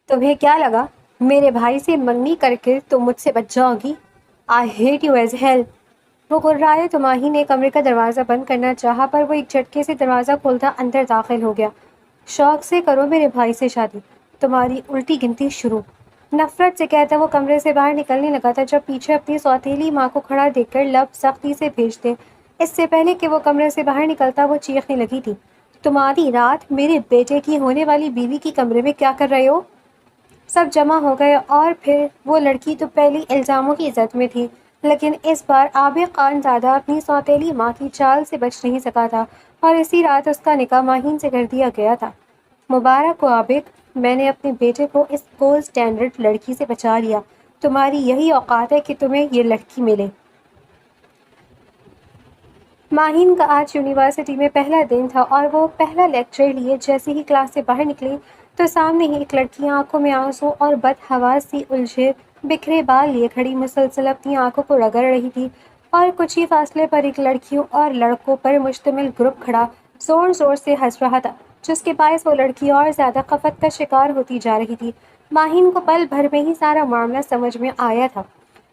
تمہیں کیا لگا میرے بھائی سے منگنی کر کے تم مجھ سے بچ جاؤ گی؟ I hate you is hell. وہ گررایا تو ماہی نے کمرے کا دروازہ بند کرنا چاہا، پر وہ ایک جھٹکے سے دروازہ کھولتا اندر داخل ہو گیا۔ شوق سے کرو میرے بھائی سے شادی، تمہاری الٹی گنتی شروع۔ نفرت سے کہتا وہ کمرے سے باہر نکلنے لگا تھا جب پیچھے اپنی سوتیلی ماں کو کھڑا دیکھ کر لب سختی سے بھیجتے۔ اس سے پہلے کہ وہ کمرے سے باہر نکلتا وہ چیخنے لگی تھی، تمہاری رات میرے بیٹے کی ہونے والی بیوی کی کمرے میں کیا کر رہے ہو؟ سب جمع ہو گئے اور پھر وہ لڑکی تو پہلی الزاموں کی عزت میں تھی، لیکن اس بار عابد خان زادہ اپنی سوتیلی ماں کی چال سے بچ نہیں سکا تھا اور اسی رات اس کا نکاح ماہین سے کر دیا گیا تھا۔ مبارک ہو عابد، میں نے اپنے بیٹے کو اس گولڈ سٹینڈرڈ لڑکی سے بچا لیا۔ تمہاری یہی اوقات ہے کہ تمہیں یہ لڑکی ملے۔ ماہین کا آج یونیورسٹی میں پہلا دن تھا اور وہ پہلا لیکچر لیے جیسے ہی کلاس سے باہر نکلی تو سامنے ہی ایک لڑکی آنکھوں میں آنسو اور بدحواس سی الجھے بکھرے بال لیے کھڑی مسلسل اپنی آنکھوں کو رگڑ رہی تھی، اور کچھ ہی فاصلے پر ایک لڑکیوں اور لڑکوں پر مشتمل گروپ کھڑا زور زور سے ہنس رہا تھا، جس کے باعث وہ لڑکی اور زیادہ خفت کا شکار ہوتی جا رہی تھی۔ ماہین کو پل بھر میں ہی سارا معاملہ سمجھ میں آیا تھا۔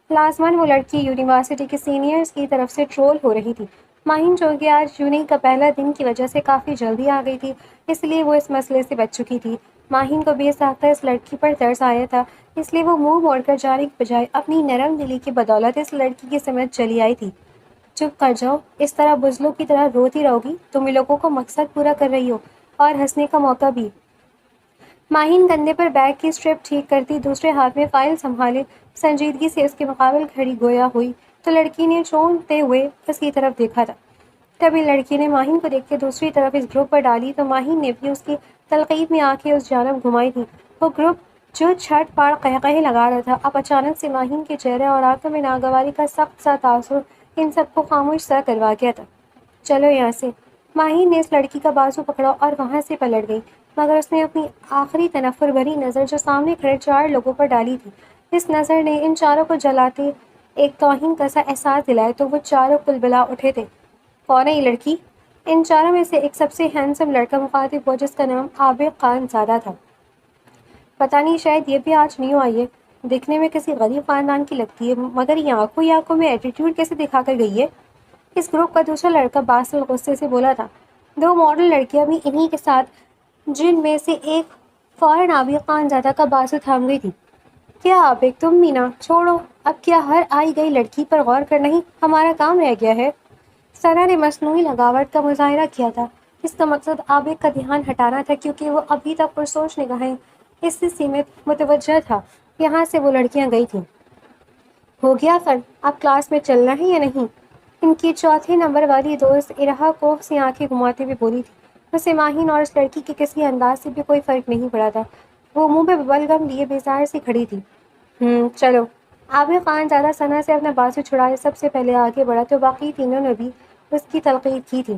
لازماً وہ لڑکی یونیورسٹی کے سینئرز کی طرف سے ٹرول ہو رہی تھی۔ ماہین جو کہ آج یونی کا پہلا دن کی وجہ سے کافی جلدی آ گئی تھی، اس لیے وہ اس مسئلے سے بچ چکی تھی۔ ماہین کو بے ساختہ اس لڑکی پر ترس آیا تھا، اس لیے وہ منہ موڑ کر جانے کی بجائے اپنی نرم دلی کی بدولت اس لڑکی کی سمجھ چلی آئی تھی۔ چپ کر جاؤ، اس طرح بزلوں کی طرح روتی رہو گی تم ان لوگوں کو مقصد پورا کر رہی ہو اور ہنسنے کا موقع بھی۔ ماہین کندھے پر بیگ کی اسٹرپ ٹھیک کرتی دوسرے ہاتھ میں فائل سنبھالے سنجیدگی سے اس کے مقابل کھڑی گویا ہوئی تو لڑکی نے چونکتے ہوئے اس کی طرف دیکھا تھا۔ تبھی لڑکی نے ماہین کو دیکھ کے دوسری طرف اس گروپ پر ڈالی تو ماہین نے بھی اس کی تلقین میں آنکھیں اس جانب گھمائی تھیں۔ وہ گروپ جو چھٹ پاڑ قہقہے لگا رہا تھا، اب اچانک سے ماہین کے چہرے اور آنکھوں میں ناگواری کا سخت سا تاثر ان سب کو خاموش سا کروا گیا تھا۔ چلو یہاں سے۔ ماہین نے اس لڑکی کا بازو پکڑا اور وہاں سے پلٹ گئی، مگر اس نے اپنی آخری تنفر بھری نظر جو سامنے کھڑے 4 لوگوں پر ڈالی تھی۔ اس نظر نے ان چاروں کو جلاتے ایک توہین کا سا احساس دلایا تو وہ چاروں کلبلا اٹھے تھے۔ کون ہے یہ لڑکی؟ ان چاروں میں سے ایک سب سے ہینڈسم لڑکا مخاطب ہوا جس کا نام عابد خان زادہ تھا۔ پتہ نہیں، شاید یہ بھی آج نیو آئی ہے، دیکھنے میں کسی غریب خاندان کی لگتی ہے، مگر یہ آنکھوں ہی آنکھوں میں ایٹیٹیوڈ کیسے دکھا کر گئی ہے؟ اس گروپ کا دوسرا لڑکا باسل غصے سے بولا تھا۔ 2 ماڈل لڑکیاں بھی انہی کے ساتھ، جن میں سے ایک فوراً عابد خان زادہ کا بازو تھام گئی تھی۔ کیا عابد تم بھی نہ چھوڑو، اب کیا ہر آئی گئی لڑکی پر غور کرنا ہی ہمارا کام رہ گیا ہے؟ ثنا نے مصنوعی لگاوٹ کا مظاہرہ کیا تھا۔ اس کا مقصد عابد کا دھیان ہٹانا تھا کیونکہ وہ ابھی تک پرسوچ نگاہیں اس سے سیمت متوجہ تھا۔ یہاں سے وہ لڑکیاں گئی تھیں۔ ہو گیا فن، اب کلاس میں چلنا ہے یا نہیں؟ ان کی چوتھے نمبر والی دوست ارہا کوف سی آنکھیں گھماتے ہوئے بولی تھی۔ اسے ماہین اور اس لڑکی کے کسی انداز سے بھی کوئی فرق نہیں پڑا تھا۔ وہ منہ پہ ببل گم لیے بیزار سی کھڑی تھی۔ چلو۔ عابد خان زادہ ثنا سے اپنا بازو چھڑائے سب سے پہلے آگے بڑھا تو باقی تینوں نے بھی اس کی تلقین کی تھی۔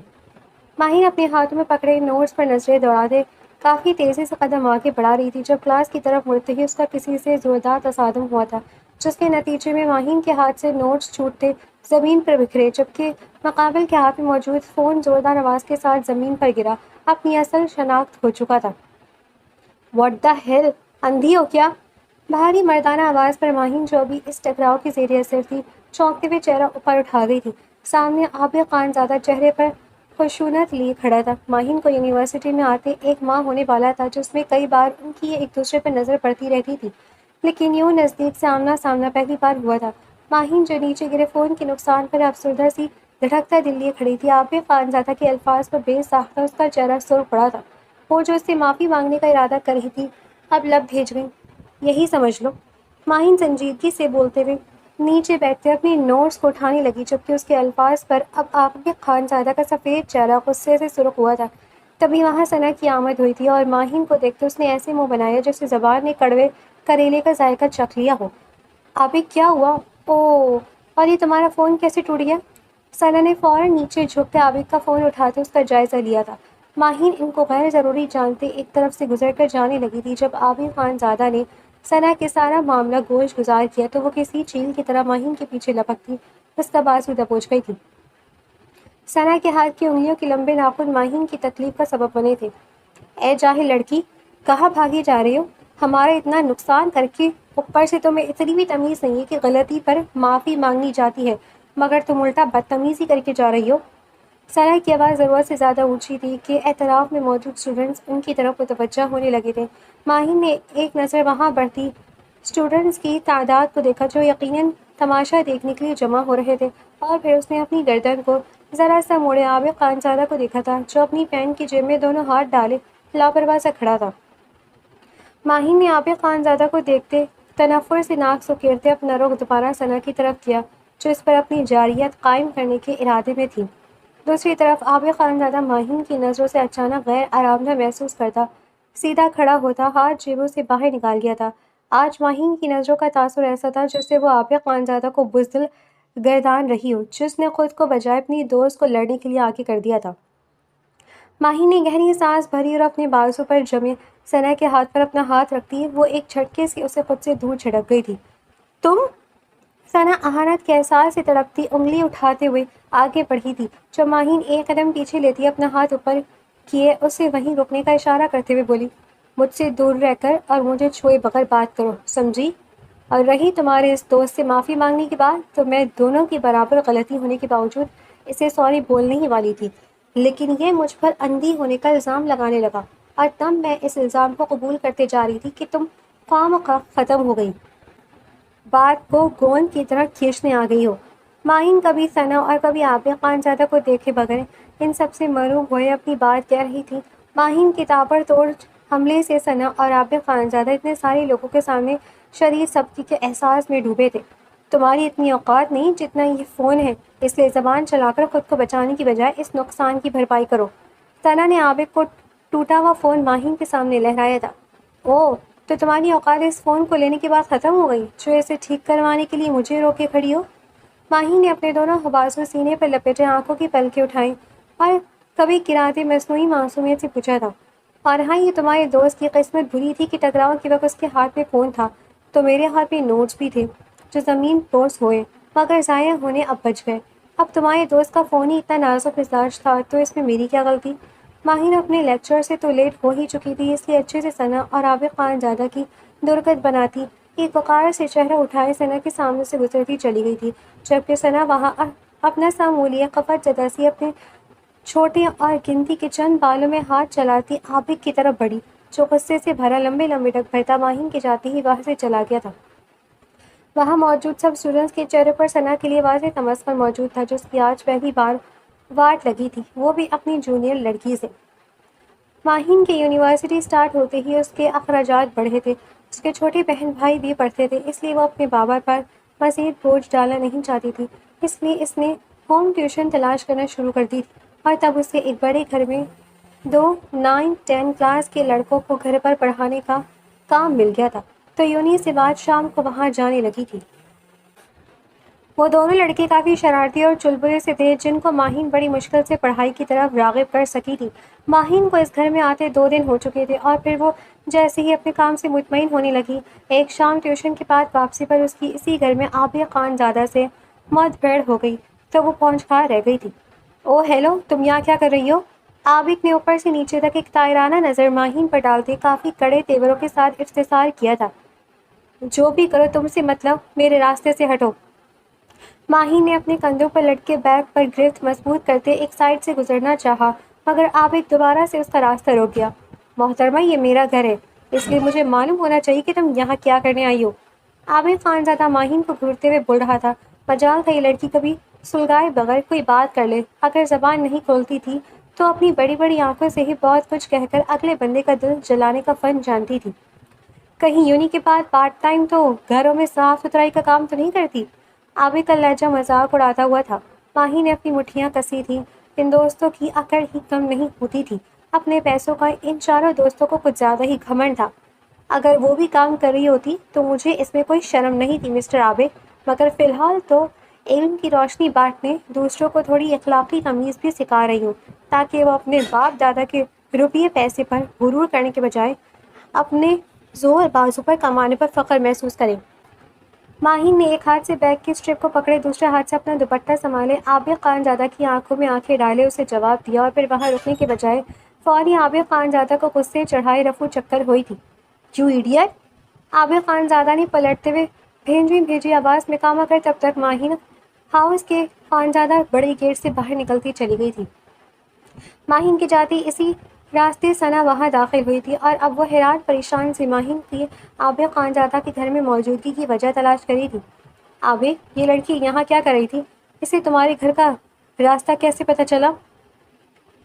ماہین اپنے ہاتھوں میں پکڑے نوٹس پر نظریں دوڑاتے کافی تیزی سے قدم آگے بڑھا رہی تھی جب کلاس کی طرف مڑتے ہی اس کا کسی سے زوردار تصادم ہوا تھا، جس کے نتیجے میں ماہین کے ہاتھ سے نوٹس چھوٹتے زمین پر بکھرے، جبکہ مقابل کے ہاتھ میں موجود فون زوردار آواز کے ساتھ زمین پر گرا، اپنی اصل شناخت کھو چکا تھا۔ واٹ دا ہیل، اندھی ہو کیا؟ بھاری مردانہ آواز پر ماہین جو ابھی اس ٹکراؤ کی زیر اثر تھی چونکتے ہوئے چہرہ اوپر اٹھا گئی تھی۔ سامنے عابد خان زادہ چہرے پر خشونت لیے کھڑا تھا۔ ماہین کو یونیورسٹی میں آتے 1 ماہ ہونے والا تھا جس میں کئی بار ان کی ایک دوسرے پر نظر پڑتی رہتی تھی، لیکن یوں نزدیک سے آمنا سامنا پہلی بار ہوا تھا۔ ماہین جو نیچے گرے فون کے نقصان پر افسردہ سی دھڑکتا دل لیے کھڑی تھی، عابد خان زادہ کے الفاظ پر بے ساختہ اس کا چہرہ سرخ پڑا تھا۔ وہ جو اس سے معافی مانگنے کا ارادہ کر رہی تھی اب لب بھیج گئی، یہی سمجھ لو۔ ماہین سنجیدگی سے بولتے ہوئے نیچے بیٹھتے اپنی نوٹس کو اٹھانے لگی جبکہ اس کے الفاظ پر اب عابد خان زادہ کا سفید چہرہ غصے سے سرخ ہوا تھا۔ تبھی وہاں ثنا کی آمد ہوئی تھی اور ماہین کو دیکھتے اس نے ایسے منہ بنایا جیسے زبان نے کڑوے کریلے کا ذائقہ چکھ لیا ہو۔ عابد کیا ہوا؟ اوہ، اور یہ تمہارا فون کیسے ٹوٹ گیا؟ ثنا نے فوراً نیچے جھک کے عابد کا فون اٹھاتے اس کا جائزہ لیا تھا۔ ماہین ان کو غیر ضروری جانتے ایک طرف سے گزر کر جانے لگی تھی جب عابد خان زادہ نے ثنا کے سارا معاملہ گوش گزار کیا تو وہ کسی چیل کی طرح ماہین کے پیچھے لپکتی اس کا بازو دبوچ گئی تھی۔ ثنا کے ہاتھ کی انگلیوں کے لمبے ناخن ماہین کی تکلیف کا سبب بنے تھے۔ اے جاہل لڑکی، کہاں بھاگی جا رہی ہو؟ ہمارا اتنا نقصان کر کے اوپر سے تمہیں اتنی بھی تمیز نہیں ہے کہ غلطی پر معافی مانگنی جاتی ہے، مگر تم الٹا بدتمیزی کر کے جا رہی ہو۔ ثنا کی آواز ضرورت سے زیادہ اونچی تھی کہ اعتراف میں موجود اسٹوڈنٹس ان کی طرف متوجہ ہونے لگے تھے۔ ماہین نے ایک نظر وہاں بڑھتی اسٹوڈنٹس کی تعداد کو دیکھا جو یقیناً تماشا دیکھنے کے لیے جمع ہو رہے تھے، اور پھر اس نے اپنی گردن کو ذرا سا موڑے عابد خانزادہ کو دیکھا تھا جو اپنی پینٹ کی جیب میں دونوں ہاتھ ڈالے لاپرواہ سا کھڑا تھا۔ ماہین نے عابد خانزادہ کو دیکھتے تنفر سے ناک سکیڑتے اپنا رخ دوبارہ ثنا کی طرف کیا جو اس پر اپنی جارحیت قائم کرنے کے ارادے میں تھی۔ دوسری طرف عابد خانزادہ ماہین کی نظروں سے اچانک غیر آرامدہ محسوس کرتا سیدھا کھڑا ہوتا، ہاتھ جیبوں سے باہر نکال لیا تھا۔ آج ماہین کی نظروں کا تاثر ایسا تھا جیسے وہ عابد خانزادہ کو بزدل گردان رہی ہو جس نے خود کو بجائے اپنی دوست کو لڑنے کے لیے آگے کر دیا تھا۔ ماہین نے گہری سانس بھری اور اپنے بازو پر جمے ثنا کے ہاتھ پر اپنا ہاتھ رکھتی وہ ایک جھٹکے سے اسے خود سے دور جھٹک گئی تھی۔ تم؟ ثنا اہانت کے احساس سے تڑپتی انگلی اٹھاتے ہوئے آگے بڑھی تھی جب ماہین ایک قدم پیچھے لیتی اپنا ہاتھ اوپر کیے اسے وہیں رکنے کا اشارہ کرتے ہوئے بولی، مجھ سے دور رہ کر اور مجھے چھوئے بغیر بات کرو، سمجھی؟ اور رہی تمہارے اس دوست سے معافی مانگنے کی بات، تو میں دونوں کی برابر غلطی ہونے کے باوجود اسے سوری بولنے ہی والی تھی، لیکن یہ مجھ پر اندھی ہونے کا الزام لگانے لگا، اور تب میں اس الزام کو قبول کرتے جا رہی تھی کہ تم خواہ ختم ہو گئی، بات کو گوند کی طرح کھینچنے آ گئی ہو۔ ماہین کبھی ثنا اور کبھی عابد خانزادہ کو دیکھے بغیر ان سب سے مروب ہوئے اپنی بات کہہ رہی تھی۔ ماہین کے تابڑ توڑ حملے سے ثنا اور عابد خانزادہ اتنے سارے لوگوں کے سامنے شدید سختی کے احساس میں ڈوبے تھے۔ تمہاری اتنی اوقات نہیں جتنا یہ فون ہے، اس لیے زبان چلا کر خود کو بچانے کی بجائے اس نقصان کی بھرپائی کرو۔ ثنا نے عابد کو ٹوٹا ہوا فون ماہین کے سامنے لہرایا تھا۔ اوہ، تو تمہاری اوقات اس فون کو لینے کے بعد ختم ہو گئی جو اسے ٹھیک کروانے کے لیے مجھے روکے کھڑی ہو؟ ماہین نے اپنے دونوں حواسوں سینے پر لپیٹے آنکھوں کی پلکیں اٹھائیں اور کبھی گراتے مصنوعی معصومیت سے پوچھا تھا، اور ہاں، یہ تمہارے دوست کی قسمت بری تھی کہ ٹکراؤ کے وقت اس کے ہاتھ میں فون تھا تو میرے ہاتھ میں نوٹس بھی تھے جو زمین پوش ہوئے مگر ضائع ہونے اب بچ گئے۔ اب تمہارے دوست کا فون ہی اتنا نازک مزاج تھا تو اس میں میری کیا غلطی؟ ماہین اپنے لیکچر سے تو لیٹ ہو ہی چکی تھی، اس لیے اچھے سے ثنا اور عابد خانزادہ کی درگت بناتی ایک وقار سے چہرہ اٹھائے ثنا کے سامنے سے گزرتی چلی گئی تھی، جبکہ ثنا وہاں اپنا سامولیہ خفت جدا سی اپنے چھوٹے اور گنتی کے چند بالوں میں ہاتھ چلاتی عابد کی طرف بڑھی جو غصے سے بھرا لمبے لمبے ڈگ بھرتا ماہین کے جاتے ہی وہاں سے چلا گیا تھا۔ وہاں موجود سب اسٹوڈنٹس کے چہرے پر ثنا کے لیے واضح تمسخر موجود تھا جس کی آج پہلی بار واٹ لگی تھی، وہ بھی اپنی جونیئر لڑکی سے۔ ماہین کے یونیورسٹی سٹارٹ ہوتے ہی اس کے اخراجات بڑھے تھے، اس کے چھوٹے بہن بھائی بھی پڑھتے تھے، اس لیے وہ اپنے بابا پر مزید بوجھ ڈالنا نہیں چاہتی تھی، اس لیے اس نے ہوم ٹیوشن تلاش کرنا شروع کر دی تھی، اور تب اسے ایک بڑے گھر میں 9-10 کلاس کے لڑکوں کو گھر پر پڑھانے کا کام مل گیا تھا، تو یونی سے بعد شام کو وہاں جانے لگی تھی۔ وہ دونوں لڑکے کافی شرارتی اور چلبلے سے تھے جن کو ماہین بڑی مشکل سے پڑھائی کی طرف راغب کر سکی تھی۔ ماہین کو اس گھر میں آتے 2 دن ہو چکے تھے اور پھر وہ جیسے ہی اپنے کام سے مطمئن ہونے لگی، ایک شام ٹیوشن کے بعد واپسی پر اس کی اسی گھر میں عابد خانزادہ سے مد بھیڑ ہو گئی تو وہ پہنچکار رہ گئی تھی۔ اوہ ہیلو، تم یہاں کیا کر رہی ہو؟ عابد نے اوپر سے نیچے تک ایک طائرانہ نظر ماہین پر ڈالتے کافی کڑے تیوروں کے ساتھ استفسار کیا تھا۔ جو بھی کرو تم سے مطلب، میرے راستے سے ہٹو۔ ماہین نے اپنے کندھوں پر لٹکے بیگ پر گرفت مضبوط کرتے ایک سائڈ سے گزرنا چاہا مگر عابد دوبارہ سے اس کا راستہ روک گیا۔ محترمہ، یہ میرا گھر ہے، اس لیے مجھے معلوم ہونا چاہیے کہ تم یہاں کیا کرنے آئی ہو۔ عابد خانزادہ ماہین کو گھورتے ہوئے بول رہا تھا۔ مجال تھا یہ لڑکی کبھی سلگائے بغیر کوئی بات کر لے، اگر زبان نہیں کھولتی تھی تو اپنی بڑی بڑی آنکھوں سے ہی بہت کچھ کہہ کر اگلے بندے کا دل جلانے کا فن جانتی تھی۔ کہیں یونی کے بعد پارٹ ٹائم تو گھروں میں صاف ستھرائی کا کام تو نہیں کرتی؟ عابد کا لہجہ مذاق اڑاتا ہوا تھا۔ ماہی نے اپنی مٹھیاں کسی تھیں، ان دوستوں کی اکڑ ہی کم نہیں ہوتی تھی، اپنے پیسوں کا ان چاروں دوستوں کو کچھ زیادہ ہی گھمنڈ تھا۔ اگر وہ بھی کام کر رہی ہوتی تو مجھے اس میں کوئی شرم نہیں تھی مسٹر عابد، مگر فی الحال تو علم کی روشنی بانٹنے، دوسروں کو تھوڑی اخلاقی تمیز بھی سکھا رہی ہوں تاکہ وہ اپنے باپ دادا کے روپیے پیسے پر غرور کرنے کے بجائے اپنے زور بازو پر کمانے پر فخر محسوس کریں۔ ماہین نے ایک ہاتھ سے بیگ کی اسٹرپ کو پکڑے، دوسرے ہاتھ سے اپنا دوپٹہ سنبھالے، عابد خانزادہ کی آنکھوں میں آنکھیں ڈالے اسے جواب دیا اور پھر وہاں رکنے کے بجائے فوری عابد خانزادہ کو غصے چڑھائے رفو چکر ہوئی تھی۔ You idiot! Abid Khanzada نے پلٹتے ہوئے بھیجی آواز میں کام کر تب تک ماہین ہاؤس کے خانزادہ بڑے گیٹ سے باہر نکلتی چلی گئی تھی۔ ماہین کی جاتی اسی راستے ثنا وہاں داخل ہوئی تھی اور اب وہ حیران پریشان سی ماہین کی عابد خانزادہ کے گھر میں موجودگی کی وجہ تلاش کری تھی۔ عابد، یہ لڑکی یہاں کیا کر رہی تھی؟ اسے تمہارے گھر کا راستہ کیسے پتہ چلا؟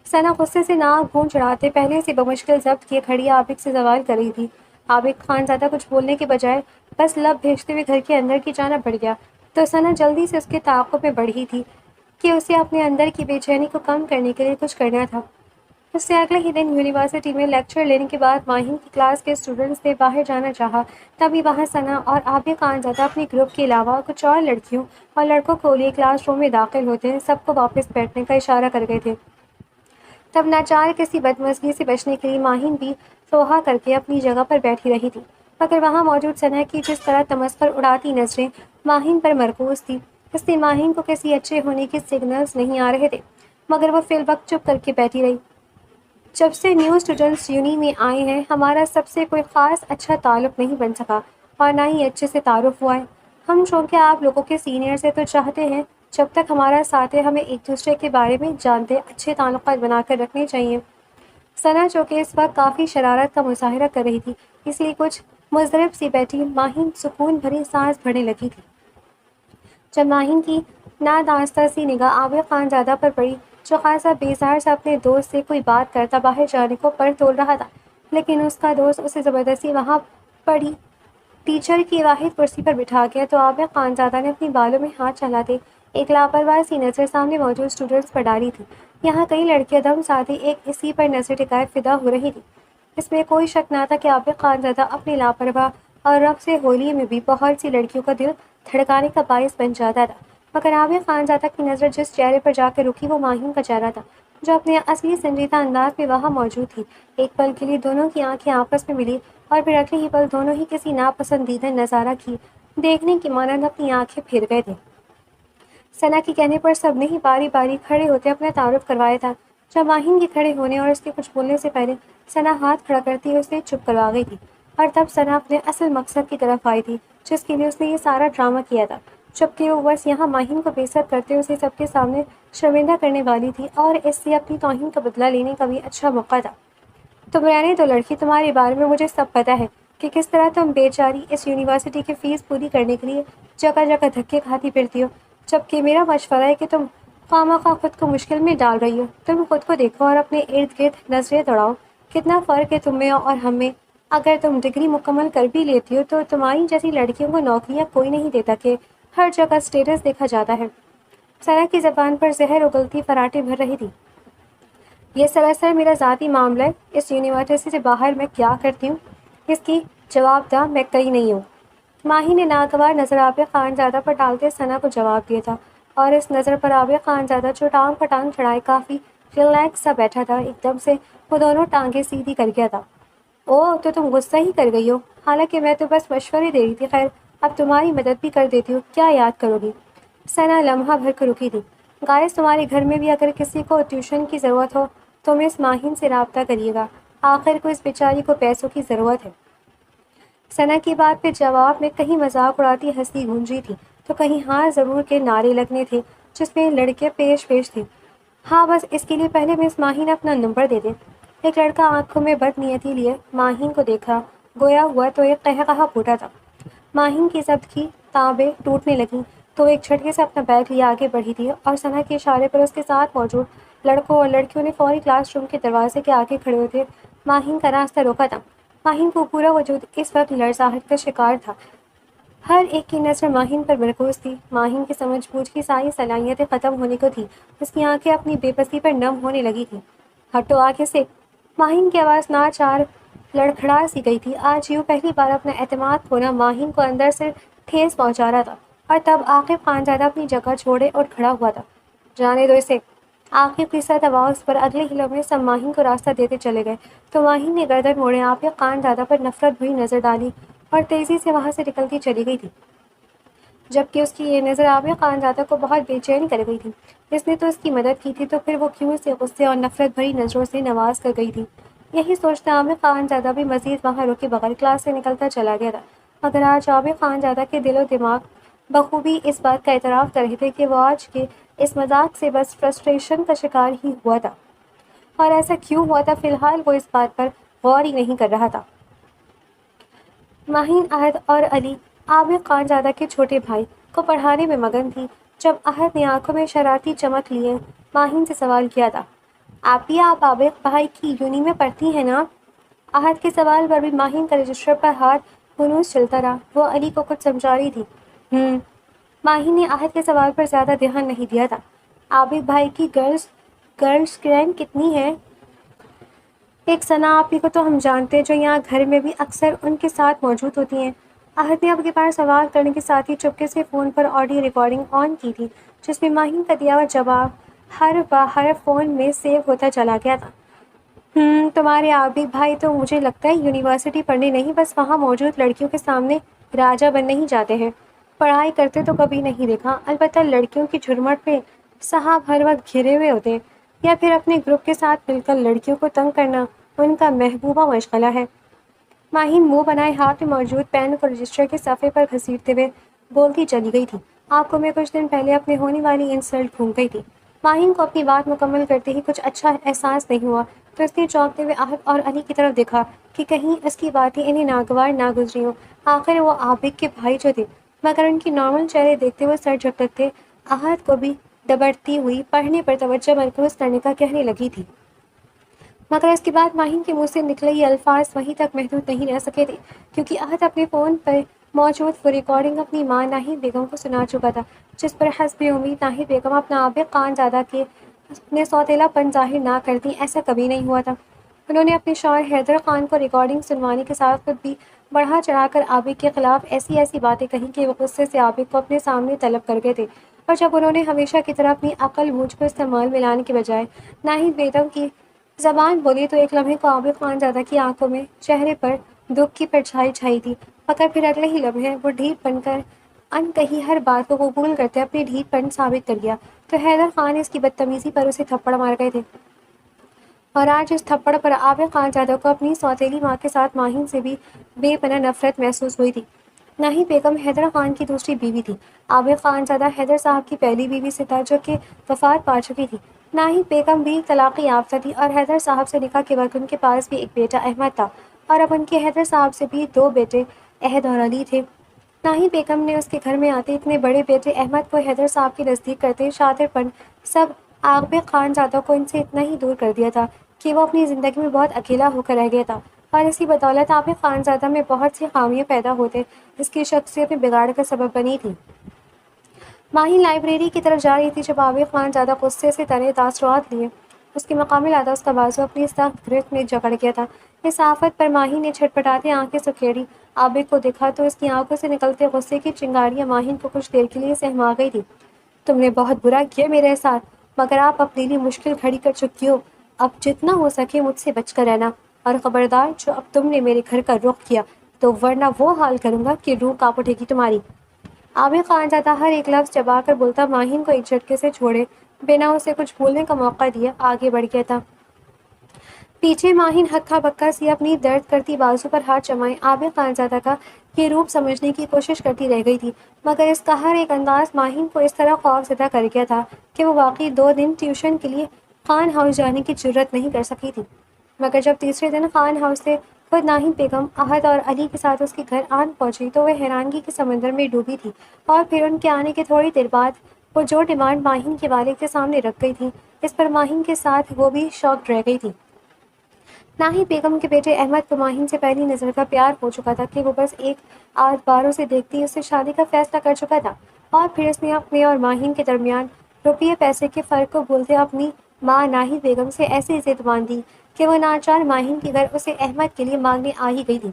ثنا غصے سے ناک بھون چڑھاتے پہلے سے بمشکل ضبط کیے کھڑی عابد سے سوال کر رہی تھی۔ عابد خانزادہ کچھ بولنے کے بجائے بس لب بھیجتے ہوئے گھر کے اندر کی جانب بڑھ گیا تو ثنا جلدی سے اس کے تعاقب میں بڑھی تھی کہ اسے اپنے اندر کی بے چینی کو کم کرنے کے لیے کچھ کرنا تھا۔ اس سے اگلے ہی دن یونیورسٹی میں لیکچر لینے کے بعد ماہین کی کلاس کے اسٹوڈنٹس نے باہر جانا چاہا، تبھی وہاں ثنا اور عابد خانزادہ اپنی گروپ کے علاوہ کچھ اور لڑکیوں اور لڑکوں کو لیے کلاس روم میں داخل ہوتے سب کو واپس بیٹھنے کا اشارہ کر گئے تھے۔ تب ناچار کسی بدمزگی سے بچنے کے لیے ماہین بھی سوہا کر کے اپنی جگہ پر بیٹھی رہی تھی، مگر وہاں موجود ثنا کی جس طرح تمسخر اڑاتی نظریں ماہین پر مرکوز تھی، اس سے ماہین کو کسی اچھے ہونے کے سگنلز نہیں آ رہے تھے، مگر وہ فی الوقت چپ کر کے بیٹھی رہی۔ جب سے نیو اسٹوڈنٹس یونی میں آئے ہیں ہمارا سب سے کوئی خاص اچھا تعلق نہیں بن سکا اور نہ ہی اچھے سے تعارف ہوا ہے۔ ہم چونکہ آپ لوگوں کے سینئر سے تو چاہتے ہیں جب تک ہمارا ساتھ ہے ہمیں ایک دوسرے کے بارے میں جانتے اچھے تعلقات بنا کر رکھنے چاہیے۔ ثنا چونکہ اس وقت کافی شرارت کا مظاہرہ کر رہی تھی اس لیے کچھ مضطرب سی بیٹھی ماہین سکون بھری سانس بھرنے لگی تھی۔ جب ماہین کی نادانستہ سی نگاہ عابد خانزادہ پر پڑی جو خاصا بیزار سے اپنے دوست سے کوئی بات کرتا باہر جانے کو پر تول رہا تھا، لیکن اس کا دوست اسے زبردستی وہاں پڑی ٹیچر کی واحد کرسی پر بٹھا گیا تو عابد خانزادہ نے اپنی بالوں میں ہاتھ چلاتے ایک لاپرواہ سی نظر سامنے موجود اسٹوڈنٹس پر ڈالی تھی۔ یہاں کئی لڑکیاں دم ساتھی ایک اسی پر نظر ٹکائے فدا ہو رہی تھی۔ اس میں کوئی شک نہ تھا کہ عابد خانزادہ اپنی لاپرواہ اور رقص ہولی میں بھی بہت سی لڑکیوں کا دل دھڑکانے کا باعث بن جاتا تھا، مگر عابد خانزادہ کی نظر جس چہرے پر جا کے رکی وہ ماہین کا چہرہ تھا جو اپنے اصلی سنجیدہ انداز میں وہاں موجود تھی۔ ایک پل کے لیے دونوں کی آنکھیں آپس میں ملی اور پھر اگلے ہی پل دونوں ہی کسی ناپسندیدہ نظارہ کی دیکھنے کی مانند اپنی آنکھیں پھیر گئے تھے۔ ثنا کے کہنے پر سب نے ہی باری باری کھڑے ہوتے اپنا تعارف کروایا تھا۔ جب ماہین کے کھڑے ہونے اور اس کے کچھ بولنے سے پہلے ثنا ہاتھ کھڑا کرتی اسے چپ کروا گئی تھی اور تب ثنا اپنے اصل مقصد کی طرف آئی تھی جس کے لیے اس نے یہ سارا ڈرامہ کیا تھا، جبکہ وہ بس یہاں ماہین کو بے عزت کرتے اسے سب کے سامنے شرمندہ کرنے والی تھی اور اس سے اپنی توہین کا بدلہ لینے کا بھی اچھا موقع تھا۔ تم رہنے دو لڑکی، تمہارے بارے میں مجھے سب پتہ ہے کہ کس طرح تم بیچاری اس یونیورسٹی کی فیس پوری کرنے کے لیے جگہ جگہ دھکے کھاتی پھرتی ہو، جبکہ میرا مشورہ ہے کہ تم خواہ خود کو مشکل میں ڈال رہی ہو۔ تم خود کو دیکھو اور اپنے ارد گرد نظریں دوڑاؤ، کتنا فرق ہے تم میں اور ہم میں۔ اگر تم ڈگری مکمل کر بھی لیتی ہو تو تمہاری جیسی لڑکیوں کو نوکریاں کوئی نہیں دیتا کہ ہر جگہ اسٹیٹس دیکھا جاتا ہے۔ ثنا کی زبان پر زہر اگلتی فراٹیں بھر رہی تھی۔ یہ سراسر میرا ذاتی معاملہ ہے، اس یونیورسٹی سے باہر میں کیا کرتی ہوں اس کی جواب دہ میں کہیں نہیں ہوں۔ ماہی نے ناگوار نظر عابد خانزادہ پر ڈالتے ثنا کو جواب دیا تھا اور اس نظر پر عابد خانزادہ جو ٹانگ پر ٹانگ چڑھائے کافی ریلیکس سا بیٹھا تھا ایک دم سے وہ دونوں ٹانگیں سیدھی کر گیا تھا۔ اوہ، تو تم غصہ ہی کر گئی ہو؟ حالانکہ میں تو بس مشورے دے رہی تھی۔ خیر، اب تمہاری مدد بھی کر دیتی ہوں، کیا یاد کرو گی؟ ثنا لمحہ بھر کو رکی تھی۔ گائز، تمہارے گھر میں بھی اگر کسی کو ٹیوشن کی ضرورت ہو تو مس ماہین سے رابطہ کریے گا، آخر کو اس بیچاری کو پیسوں کی ضرورت ہے۔ ثنا کی بات پہ جواب میں کہیں مذاق اڑاتی ہنسی گونجی تھی تو کہیں ہاں ضرور کے نعرے لگنے تھے جس میں لڑکے پیش تھے۔ ہاں، بس اس کے لیے پہلے مس ماہین اپنا نمبر دے دیں۔ ایک لڑکا آنکھوں میں بد نیتی لیے ماہین کو دیکھا گویا ہوا تو ایک قہقہا پھوٹا تھا۔ ماہین کی ضبط کی تابیں ٹوٹنے لگیں تو ایک جھٹکے سے اپنا بیگ لیے آگے بڑھی تھی اور ثنا کے اشارے پر اس کے ساتھ موجود لڑکوں اور لڑکیوں نے فوری کلاس روم کے دروازے کے آگے کھڑے ہوتے ماہین کا راستہ روکا تھا۔ ماہین کو پورا وجود اس وقت لرزاہٹ کا شکار تھا، ہر ایک کی نظر ماہین پر مرکوز تھی۔ ماہین کی سمجھ بوجھ کی ساری صلاحیتیں ختم ہونے کو تھی، اس کی آنکھیں اپنی بے بسی پر نم ہونے لگی تھیں۔ ہٹو آگے سے! ماہین کی آواز ناچار لڑکھڑا سی گئی تھی۔ آج یوں پہلی بار اپنا اعتماد کھونا ماہین کو اندر سے ٹھیس پہنچا رہا تھا اور تب عاقب خانزادہ اپنی جگہ چھوڑے اور کھڑا ہوا تھا۔ جانے دو اسے! عاقب کی سخت آواز پر اگلے ہی لمحے سب ماہین کو راستہ دیتے چلے گئے تو ماہین نے گردن موڑے عاقب خانزادہ پر نفرت بھری نظر ڈالی اور تیزی سے وہاں سے نکلتی چلی گئی تھی، جبکہ اس کی یہ نظر عابد خانزادہ کو بہت بے چین کر گئی تھی۔ اس نے تو اس کی مدد کی تھی تو پھر وہ کیوں اسے غصے اور نفرت بھری نظروں سے نواز کر گئی تھی؟ یہی سوچتے عامر خانزادہ بھی مزید وہاں رکے بغیر کلاس سے نکلتا چلا گیا تھا، مگر آج عامر خانزادہ کے دل و دماغ بخوبی اس بات کا اعتراف کر رہے تھے کہ وہ آج کے اس مذاق سے بس فرسٹریشن کا شکار ہی ہوا تھا۔ اور ایسا کیوں ہوا تھا؟ فی الحال وہ اس بات پر غور ہی نہیں کر رہا تھا۔ ماہین، احد اور علی عامر خانزادہ کے چھوٹے بھائی کو پڑھانے میں مگن تھی جب احد نے آنکھوں میں شرارتی چمک لیے ماہین سے سوال کیا تھا، آپ عامر بھائی کی یونی میں پڑھتی ہیں نا؟ احد کے سوال پر بھی ماہین کا رجسٹر پر ہاتھ ہنوز چلتا رہا۔ وہ علی کو کچھ سمجھا رہی تھی۔ ماہین نے احد کے سوال پر زیادہ دھیان نہیں دیا تھا۔ عابد بھائی کی گرلز گینگ کتنی ہے؟ ایک ثنا آپی کو تو ہم جانتے ہیں جو یہاں گھر میں بھی اکثر ان کے ساتھ موجود ہوتی ہیں۔ احد نے اب کے بار سوال کرنے کے ساتھ ہی چپکے سے فون پر آڈیو ریکارڈنگ آن کی تھی جس میں ماہین کا دیا ہوا جواب حرف فون میں سیو ہوتا چلا گیا تھا۔ تمہارے عابد بھائی تو مجھے لگتا ہے یونیورسٹی پڑھنے نہیں بس وہاں موجود لڑکیوں کے سامنے راجا بننے ہی جاتے ہیں۔ پڑھائی کرتے تو کبھی نہیں دیکھا، البتہ لڑکیوں کی جھرمٹ پہ صاحب ہر وقت گھرے ہوئے ہوتے ہیں، یا پھر اپنے گروپ کے ساتھ مل کر لڑکیوں کو تنگ کرنا ان کا محبوبہ مشغلہ ہے۔ ماہین منہ بنائے ہاتھ میں موجود پین کو رجسٹر کے صفحے پر گھسیٹتے ہوئے بولتی چلی گئی تھی۔ آنکھوں میں کچھ دن پہلے اپنے ہونے والی انسلٹ گھوم گئی تھی۔ ماہین کو اپنی بات مکمل کرتے ہی کچھ اچھا احساس نہیں ہوا تو اس نے چونکتے ہوئے احد اور علی کی طرف دیکھا کہ کہیں اس کی باتیں انہیں ناگوار نہ گزری ہوں۔ آخر وہ عابد کے بھائی جو تھے، مگر ان کی نارمل چہرے دیکھتے ہوئے سر جھٹکتے احد کو بھی دبڑتی ہوئی پڑھنے پر توجہ مرکوز کرنے کا کہنے لگی تھی۔ مگر اس کے بعد ماہین کے منہ سے نکلے یہ الفاظ وہیں تک محدود نہیں رہ سکے تھے کیونکہ احد اپنے فون پر موجود وہ ریکارڈنگ اپنی ماں ناہید بیگم کو سنا چکا تھا، جس پر حسب امید ناہید بیگم اپنا عابد خانزادہ کے اپنے سوتیلا پن ظاہر نہ کرتی، ایسا کبھی نہیں ہوا تھا۔ انہوں نے اپنے شوہر حیدر خان کو ریکارڈنگ سنوانے کے ساتھ خود بھی بڑھا چڑھا کر عابد کے خلاف ایسی باتیں کہیں کہ وہ غصے سے عابد کو اپنے سامنے طلب کر گئے تھے، اور جب انہوں نے ہمیشہ کی طرح اپنی عقل بوجھ کو استعمال میں لانے کے بجائے ناہید بیگم کی زبان بولی تو ایک لمحے کو عابد خانزادہ کی آنکھوں میں چہرے پر دکھ کی پرچھائی چھائی تھی، مگر پھر اگلے ہی لمحے وہ ڈھیٹ بن کر ان کہی ہر بات کو قبول کرتے اپنی ڈھیٹ پن ثابت کر گیا تو حیدر خان اس کی بدتمیزی پر اسے تھپڑ مار گئے تھے۔ اور آج اس تھپڑ پر عابد خانزادہ کو اپنی سوتیلی ماں کے ساتھ ماہین سے بھی بے پناہ نفرت محسوس ہوئی تھی۔ ناہید بیگم حیدر خان کی دوسری بیوی تھی۔ عابد خانزادہ حیدر صاحب کی پہلی بیوی سے تھا جو کہ وفات پا چکی تھی۔ ناہید بیگم بھی طلاق یافتہ تھی اور حیدر صاحب سے نکاح کے وقت ان کے پاس بھی ایک بیٹا احمد تھا، اور اب ان کے حیدر صاحب سے بھی 2 بیٹے عہد اور علی تھے۔ ناہید بیگم نے اس کے گھر میں آتے اتنے بڑے بیٹے احمد کو حیدر صاحب کے نزدیک کرتے شاطر پن سب عابد خانزادہ کو ان سے اتنا ہی دور کر دیا تھا کہ وہ اپنی زندگی میں بہت اکیلا ہو کر رہ گیا تھا، اور اسی بدولت عابد خانزادہ میں بہت سی خامیاں پیدا ہوتے اس کی شخصیت میں بگاڑ کا سبب بنی تھی۔ ماہین لائبریری کی طرف جا رہی تھی جب عابد خانزادہ غصے سے تنے تاثرات لیے اس کے مقام لادا اس کا بازو اپنی سخت گرفت میں جکڑ گیا تھا۔ اس آفت پر ماہین نے چھٹپٹاتے آنکھیں سکھیڑی عابد کو دیکھا تو اس کی آنکھوں سے نکلتے غصے کی چنگاریاں ماہین کو کچھ دیر کے لیے سہما گئی تھی۔ تم نے بہت برا کیا میرے ساتھ، مگر آپ اپنے لیے مشکل کھڑی کر چکی ہو۔ اب جتنا ہو سکے مجھ سے بچ کر رہنا، اور خبردار جو اب تم نے میرے گھر کا رخ کیا تو ورنہ وہ حال کروں گا کہ روح کانپ اٹھے گی تمہاری۔ عابد خانزادہ ہر ایک لفظ چبا کر بولتا ماہین کو ایک جھٹکے سے چھوڑے بنا اسے کچھ بولنے کا موقع دیا آگے بڑھ گیا تھا۔ پیچھے ماہین ہکا بکا سی اپنی درد کرتی بازو پر ہاتھ جمائے عابد خانزادہ کا یہ روپ سمجھنے کی کوشش کرتی رہ گئی تھی، مگر اس کا ہر ایک انداز ماہین کو اس طرح خوف زدہ کر گیا تھا کہ وہ واقعی 2 دن ٹیوشن کے لیے خان ہاؤس جانے کی جرت نہیں کر سکی تھی۔ مگر جب تیسرے دن خان ہاؤس سے خود ناہید بیگم احد اور علی کے ساتھ اس کے گھر آن پہنچی تو وہ حیرانگی کے سمندر میں ڈوبی تھی، اور پھر ان کے آنے کے تھوڑی دیر بعد وہ جو ڈیمانڈ ماہین کے والد کے سامنے رکھ گئی تھی اس پر ماہین کے ساتھ وہ بھی شاکڈ رہ گئی تھی۔ ناہید بیگم کے بیٹے احمد کو ماہین سے پہلی نظر کا پیار ہو چکا تھا کہ وہ بس ایک آدھ بار اسے دیکھتی اس سے شادی کا فیصلہ کر چکا تھا، اور پھر اس نے اپنے اور ماہین کے درمیان روپیے پیسے کے فرق کو بھولتے اپنی ماں ناہید بیگم سے ایسی ضد باندھی کہ وہ ناچار ماہین کے گھر اسے احمد کے لیے مانگنے آ ہی گئی تھی۔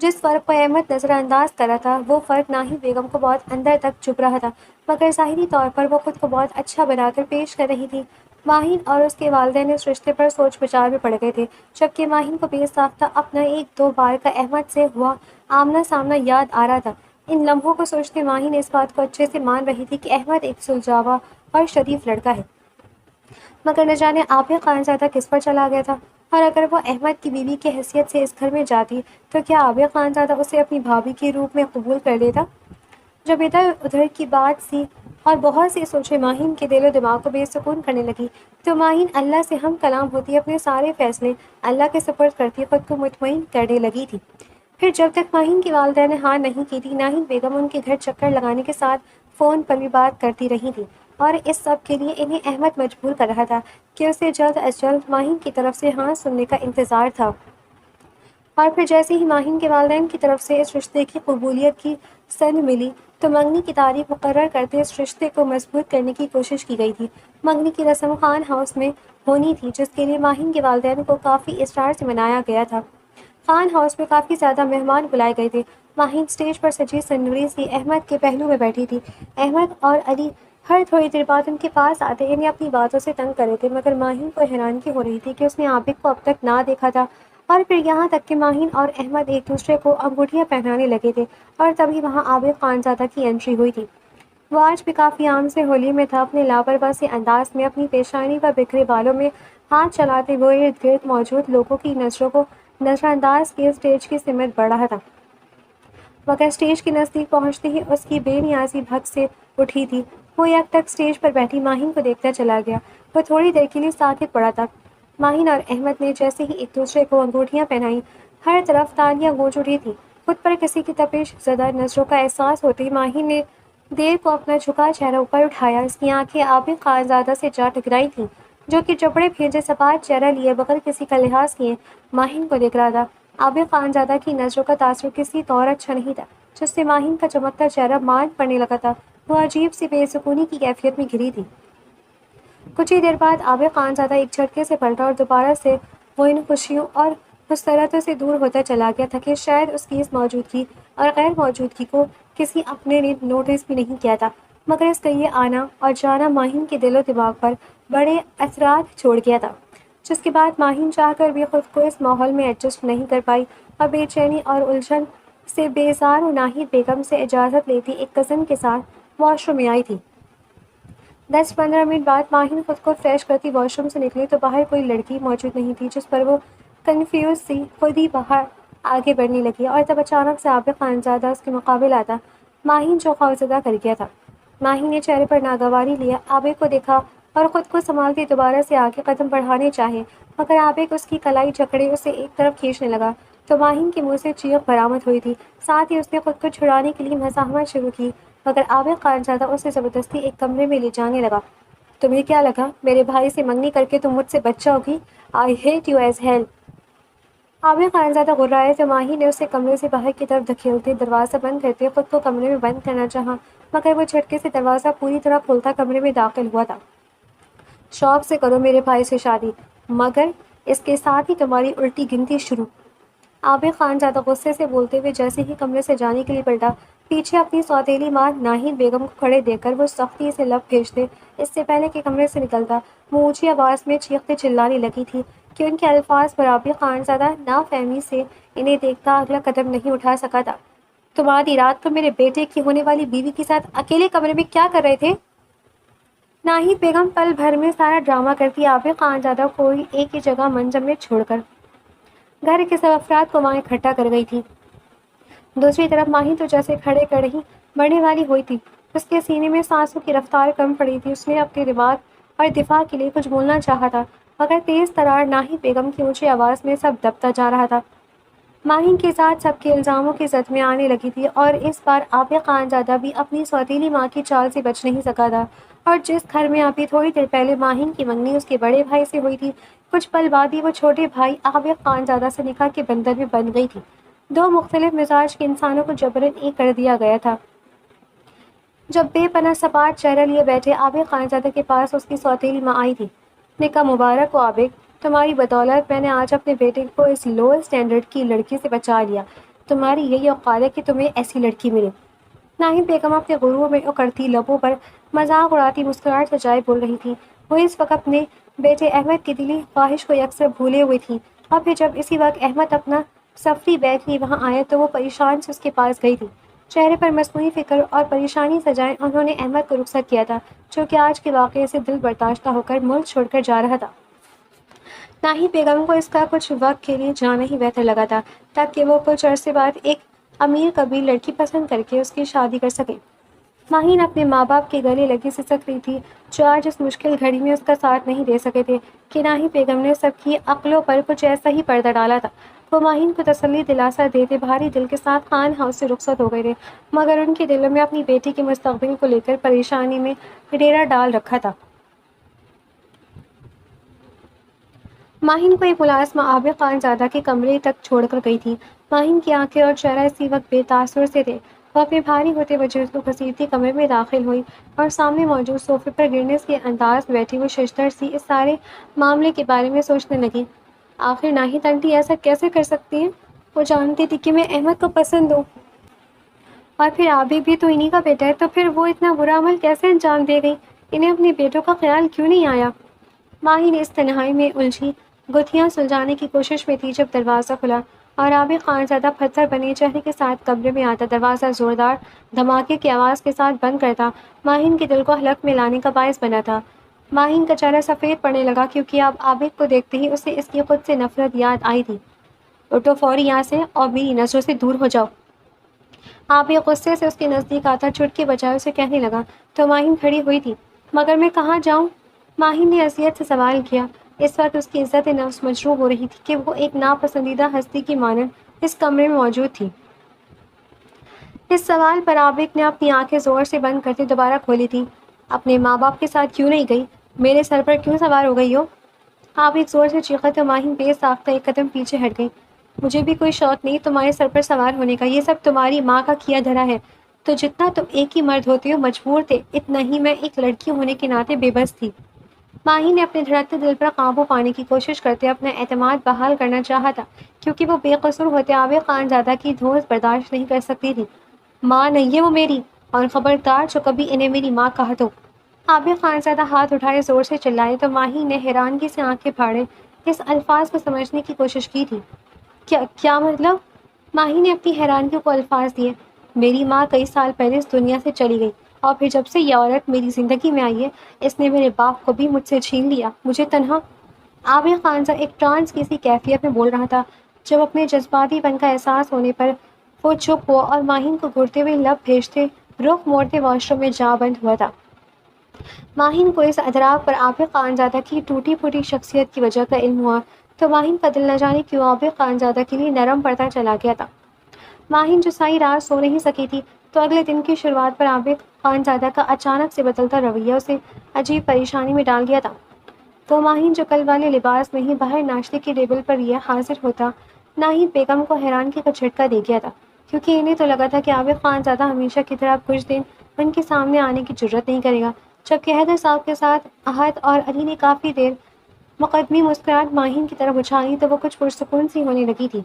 جس فرق کو احمد نظر انداز کر رہا تھا وہ فرق ناہید بیگم کو بہت اندر تک چبھ رہا تھا، مگر ظاہری طور پر وہ خود کو بہت اچھا بنا کر پیش کر رہی تھی۔ ماہین اور اس کے والدین اس رشتے پر سوچ بچار میں پڑ گئے تھے، جبکہ ماہین کو بے ساختہ اپنا 1-2 بار کا احمد سے ہوا آمنا سامنا یاد آ رہا تھا۔ ان لمحوں کو سوچتے ماہین اس بات کو اچھے سے مان رہی تھی کہ احمد ایک سلجھاوا اور شریف لڑکا ہے، مگر نہ جانے عابد خانزادہ کس پر چلا گیا تھا۔ اور اگر وہ احمد کی بیوی کی حیثیت سے اس گھر میں جاتی تو کیا عابد خانزادہ اسے اپنی بھابھی کے روپ میں قبول کر لیتا؟ جب ادھر ادھر کی بات سی اور بہت سی سوچیں ماہین کے دل و دماغ کو بے سکون کرنے لگی تو ماہین اللہ سے ہم کلام ہوتی، اپنے سارے فیصلے اللہ کے سپرد کرتی، خود کو مطمئن کرنے لگی تھی۔ پھر جب تک ماہین کی والدہ نے ہاں نہیں کی تھی، ناہید بیگم ان کے گھر چکر لگانے کے ساتھ فون پر بھی بات کرتی رہی تھی، اور اس سب کے لیے انہیں احمد مجبور کر رہا تھا کہ اسے جلد از جلد ماہین کی طرف سے ہاں سننے کا انتظار تھا۔ اور پھر جیسے ہی ماہین کے والدین کی طرف سے اس رشتے کی قبولیت کی سند ملی تو منگنی کی تاریخ مقرر کرتے اس رشتے کو مضبوط کرنے کی کوشش کی گئی تھی۔ منگنی کی رسم خان ہاؤس میں ہونی تھی، جس کے لیے ماہین کے والدین کو کافی اصرار سے منایا گیا تھا۔ خان ہاؤس میں کافی زیادہ مہمان بلائے گئے تھے۔ ماہین اسٹیج پر سجی سنوری سی احمد کے پہلو میں بیٹھی تھی۔ احمد اور علی ہر تھوڑی دیر بعد ان کے پاس آتے انہیں اپنی باتوں سے تنگ کر رہے تھے، مگر ماہین کو حیرانگی ہو رہی تھی کہ اس نے عابد کو اب تک نہ دیکھا تھا۔ اور پھر یہاں تک کہ ماہین اور احمد ایک دوسرے کو انگوٹھیاں پہنانے لگے تھے اور تبھی وہاں عابد خانزادہ کی انٹری ہوئی تھی۔ وہ آج بھی کافی عام سے ہولی میں تھا، اپنے لاپرواہ سے انداز میں اپنی پیشانی پر بکھرے بالوں میں ہاتھ چلاتے ہوئے ارد گرد موجود لوگوں کی نظروں کو نظر انداز کیے اسٹیج کی سمت بڑھ رہا تھا، مگر اسٹیج کے نزدیک پہنچتے ہی اس کی بے نیازی بھگ سے اٹھی تھی۔ وہ یک ٹک اسٹیج پر بیٹھی ماہین کو دیکھتا چلا گیا۔ وہ تھوڑی دیر کے لیے ساکت پڑا تھا۔ ماہین اور احمد نے جیسے ہی ایک دوسرے کو انگوٹھیاں پہنائیں، ہر طرف تالیاں گونج اٹھی تھیں۔ خود پر کسی کی تپش زدہ نظروں کا احساس ہوتے ہی ماہین نے دیر کو اپنا جھکا چہرہ اوپر اٹھایا۔ اس کی آنکھیں عابد خانزادہ سے جا ٹکرائی تھیں، جو کہ چپڑے بھیجے سپاٹ چہرہ لیے بغیر کسی کا لحاظ کیے ماہین کو دیکھ رہا تھا۔ عابد خانزادہ کی نظروں کا تاثر کسی طور اچھا نہیں تھا، جس سے ماہین کا چمکتا چہرہ مان پڑنے لگا تھا۔ وہ عجیب سی بے سکونی کی کیفیت میں گھری تھی۔ کچھ ہی دیر بعد عابد خانزادہ ایک جھٹکے سے پلٹا اور دوبارہ سے وہ ان خوشیوں اور مسرتوں سے دور ہوتا چلا گیا تھا کہ شاید اس کی اس موجودگی اور غیر موجودگی کو کسی اپنے نے نوٹس بھی نہیں کیا تھا، مگر اس کا یہ آنا اور جانا ماہین کے دل و دماغ پر بڑے اثرات چھوڑ گیا تھا، جس کے بعد ماہین چاہ کر بھی خود کو اس ماحول میں ایڈجسٹ نہیں کر پائی اور بے چینی اور الجھن سے بیزار و ناہید بیگم سے اجازت لیتی ایک کزن کے ساتھ واش روم میں آئی تھی۔ 10-15 منٹ بعد ماہین خود کو فریش کرتی واش روم سے نکلی تو باہر کوئی لڑکی موجود نہیں تھی، جس پر وہ کنفیوز سی خود ہی باہر آگے بڑھنے لگی، اور تب اچانک سے عابد خانزادہ اس کے مقابل آتا۔ ماہین جو خوفزدہ کر گیا تھا۔ ماہین نے چہرے پر ناگواری لیا، عابد کو دیکھا اور خود کو سنبھالتے دوبارہ سے آگے قدم بڑھانے چاہے، مگر عابد اس کی کلائی جکڑے اسے ایک طرف کھینچنے لگا تو ماہین کے منہ سے چیخ برآمد ہوئی تھی۔ ساتھ ہی اس نے خود کو چھڑانے کے لیے مزاحمت شروع کی، مگر عابد خانزادہ اسے زبردستی ایک کمرے میں لے جانے لگا۔ تمہیں کیا لگا میرے بھائی سے منگنی کر کے تم مجھ سے بچ جاؤ گی؟ I hate you is hell. Abid Khanzada غرائے تو ماہین نے اسے کمرے سے باہر کی طرف دھکیلتے دروازہ بند کرتے خود کو کمرے میں بند کرنا چاہا، مگر وہ جھٹکے سے دروازہ پوری طرح کھولتا کمرے میں داخل ہوا تھا۔ شوق سے کرو میرے بھائی سے شادی، مگر اس کے ساتھ ہی تمہاری الٹی گنتی شروع۔ عابد خانزادہ غصے سے بولتے ہوئے جیسے ہی کمرے سے جانے کے لیے پلٹا، پیچھے اپنی سوتیلی ماں ناہید بیگم کو کھڑے دیکھ کر وہ سختی سے لب بھیجتے اس سے پہلے کہ کمرے سے نکلتا، وہ اونچی آواز میں چیختے چلانے لگی تھی کہ ان کے الفاظ پر عابد خانزادہ نافہمی سے انہیں دیکھتا اگلا قدم نہیں اٹھا سکا تھا۔ تم آدھی رات کو میرے بیٹے کی ہونے والی بیوی کے ساتھ اکیلے کمرے میں کیا کر رہے تھے؟ ناہید بیگم پل بھر میں سارا ڈرامہ کرتی عابد خانزادہ کو ایک ہی جگہ منظر میں چھوڑ کر گھر کے سب افراد کو وہاں اکٹھا کر گئی تھی۔ دوسری طرف ماہین تو جیسے کھڑے کھڑے ہی مرنے والی ہوئی تھی، اس کے سینے میں سانسوں کی رفتار کم پڑی تھی۔ اس نے اپنے دماغ اور دفاع کے لیے کچھ بولنا چاہا تھا، مگر تیز ترار ناہید بیگم کی اونچی آواز میں سب دبتا جا رہا تھا۔ ماہین کے ساتھ سب کے الزاموں کی زد میں آنے لگی تھی، اور اس بار عابد خانزادہ بھی اپنی سوتیلی ماں کی چال سے بچ نہیں سکا تھا، اور جس گھر میں ابھی تھوڑی دیر پہلے ماہین کی منگنی اس کے بڑے بھائی سے ہوئی تھی، کچھ پل بعد ہی وہ چھوٹے بھائی عابد خانزادہ سے نکاح کے بندھن میں بندھ گئی تھی۔ دو مختلف مزاج کے انسانوں کو جبراً ایک کر دیا گیا تھا۔ جب بے پناہ سپاٹ چہرہ لیے بیٹھے عابد خانزادہ کے پاس اس کی سوتیلی ماں آئی تھی۔ نے کہا مبارک ہو عابد، تمہاری بدولت میں نے آج اپنے بیٹے کو اس لو اسٹینڈرڈ کی لڑکی سے بچا لیا۔ تمہاری یہی اوقات ہے کہ تمہیں ایسی لڑکی ملے۔ ناہید بیگم اپنے غرور میں اکڑتی لبوں پر مذاق اڑاتی مسکراہٹ سجائے بول رہی تھی۔ وہ اس وقت اپنے بیٹے احمد کی دلی خواہش کو یکسر بھولے ہوئی تھی، اور پھر جب اسی وقت احمد اپنا سفری بیگ لیے وہاں آیا تو وہ پریشان سے اس کے پاس گئی تھی۔ چہرے پر مصنوعی فکر اور پریشانی سجائے انہوں نے احمد کو رخصت کیا تھا، جو کہ آج کے واقعے سے دل برداشتہ ہو کر ملک چھوڑ کر جا رہا تھا۔ ناہید بیگم کو اس کا کچھ وقت کے لیے جانا ہی بہتر لگا تھا تاکہ وہ کچھ عرصے بعد ایک امیر قبیل لڑکی پسند کر کے اس کی شادی کر سکے۔ ماہین اپنے ماں باپ کے گلے لگی سسک رہی تھی جو آج اس مشکل گھڑی میں اس کا ساتھ نہیں دے سکے تھے کہ ناہید بیگم نے سب کی عقلوں پر کچھ ایسا ہی پردہ ڈالا تھا۔ وہ ماہین کو تسلی دلاسا دیتے بھاری دل کے ساتھ خان ہاؤس سے رخصت ہو گئے تھے، مگر ان کے دلوں میں اپنی بیٹی کے مستقبل کو لے کر پریشانی میں ڈیرا ڈال رکھا تھا۔ ماہین کو ایک ملازمہ عابد خان زادہ کے کمرے تک چھوڑ کر گئی تھی۔ ماہین کی آنکھیں اور چہرہ اسی وقت بے تاثر سے تھے۔ وہ اپنے بھاری ہوتے وجود کو گھسیٹتی کمرے میں داخل ہوئی اور سامنے موجود صوفے پر گرنے کے انداز میں بیٹھی ہوئی ششدر سی اس سارے معاملے کے بارے میں سوچنے لگی۔ آخر ناہید آنٹی ایسا کیسے کر سکتی ہیں؟ وہ جانتی تھی کہ میں احمد کو پسند ہوں اور پھر عابد بھی تو انہی کا بیٹا ہے، تو پھر وہ اتنا برا عمل کیسے انجام دے گئی؟ انہیں اپنے بیٹوں کا خیال کیوں نہیں آیا؟ ماہین اس تنہائی میں الجھی گتھیاں سلجھانے کی کوشش میں تھی جب دروازہ کھلا اور عابد خانزادہ پتھر بنے چہرے کے ساتھ کمرے میں آتا۔ دروازہ زوردار دھماکے کی آواز کے ساتھ بند کرتا ماہین کے دل کو حلق میں لانے کا باعث بنا تھا۔ ماہین کا چہرہ سفید پڑنے لگا کیونکہ اب عابد کو دیکھتے ہی اسے اس کی خود سے نفرت یاد آئی تھی۔ اٹھو فوری یہاں سے اور میری نظروں سے دور ہو جاؤ۔ عابد غصے سے اس کے نزدیک آتا چٹکی بجائے اسے کہنے لگا تو ماہین کھڑی ہوئی تھی۔ مگر میں کہاں جاؤں؟ ماہین نے اذیت سے سوال کیا۔ اس وقت اس کی عزت نفس مجروح ہو رہی تھی کہ وہ ایک ناپسندیدہ ہستی کی مانند اس کمرے میں موجود تھی۔ اس سوال پر عابد نے اپنی آنکھیں زور سے بند کرتے دوبارہ کھولی تھی۔ اپنے ماں باپ کے ساتھ کیوں نہیں گئی؟ میرے سر پر کیوں سوار ہو گئی ہو؟ عابد زور سے چیخا تو ماہین بے ساختہ ایک قدم پیچھے ہٹ گئی۔ مجھے بھی کوئی شوق نہیں تمہارے سر پر سوار ہونے کا، یہ سب تمہاری ماں کا کیا دھرا ہے۔ تو جتنا تم ایک ہی مرد ہوتے ہو مجبور تھے، اتنا ہی میں ایک لڑکی ہونے کے ناطے بے بس تھی۔ ماہی نے اپنے دھڑکتے دل پر قابو پانے کی کوشش کرتے اپنا اعتماد بحال کرنا چاہا تھا کیونکہ وہ بے قصور ہوتے عابد خانزادہ کی دھوس برداشت نہیں کر سکتی تھی۔ ماں نہیں ہے وہ میری، اور خبردار جو کبھی انہیں میری ماں کہا تو۔ عابد خانزادہ ہاتھ اٹھائے زور سے چلائے تو ماہی نے حیرانگی سے آنکھیں پھاڑے اس الفاظ کو سمجھنے کی کوشش کی تھی۔ کیا مطلب؟ ماہی نے اپنی حیرانگی کو الفاظ دیے۔ میری ماں کئی سال پہلے اس دنیا سے چلی گئی اور پھر جب سے یہ عورت میری زندگی میں آئی ہے اس نے میرے باپ کو بھی مجھ سے چھین لیا، مجھے تنہا۔ عابد خانزادہ ایک ٹرانس کی سی کیفیت میں بول رہا تھا جب اپنے جذباتی پن کا احساس ہونے پر وہ چپ ہوا اور ماہین کو گھرتے ہوئے لب بھیجتے رخ موڑتے واش روم میں جا بند ہوا تھا۔ ماہین کو اس ادراک پر عابد خانزادہ کی ٹوٹی پھوٹی شخصیت کی وجہ کا علم ہوا تو ماہین کا دل نہ جانے کیوں عابد خانزادہ کے لیے نرم پڑتا چلا گیا تھا۔ ماہین جو ساری رات سو نہیں سکی تھی تو اگلے دن کی شروعات پر عابد خانزادہ کا اچانک سے بدلتا رویہ اسے عجیب پریشانی میں ڈال دیا تھا۔ وہ ماہین جو کل والے لباس میں ہی باہر ناشتے کی ٹیبل پر یہ حاضر ہوتا، ناہید بیگم کو حیرانگی کا جھٹکا دے گیا تھا کیونکہ انہیں تو لگا تھا کہ عابد خانزادہ ہمیشہ کی طرح اب کچھ دن ان کے سامنے آنے کی جرت نہیں کرے گا۔ جبکہ حیدر صاحب کے ساتھ احد اور علی نے کافی دیر مقدمی مسکراہٹ ماہین کی طرف اچھالی تو وہ کچھ پرسکون سی ہونے لگی تھی۔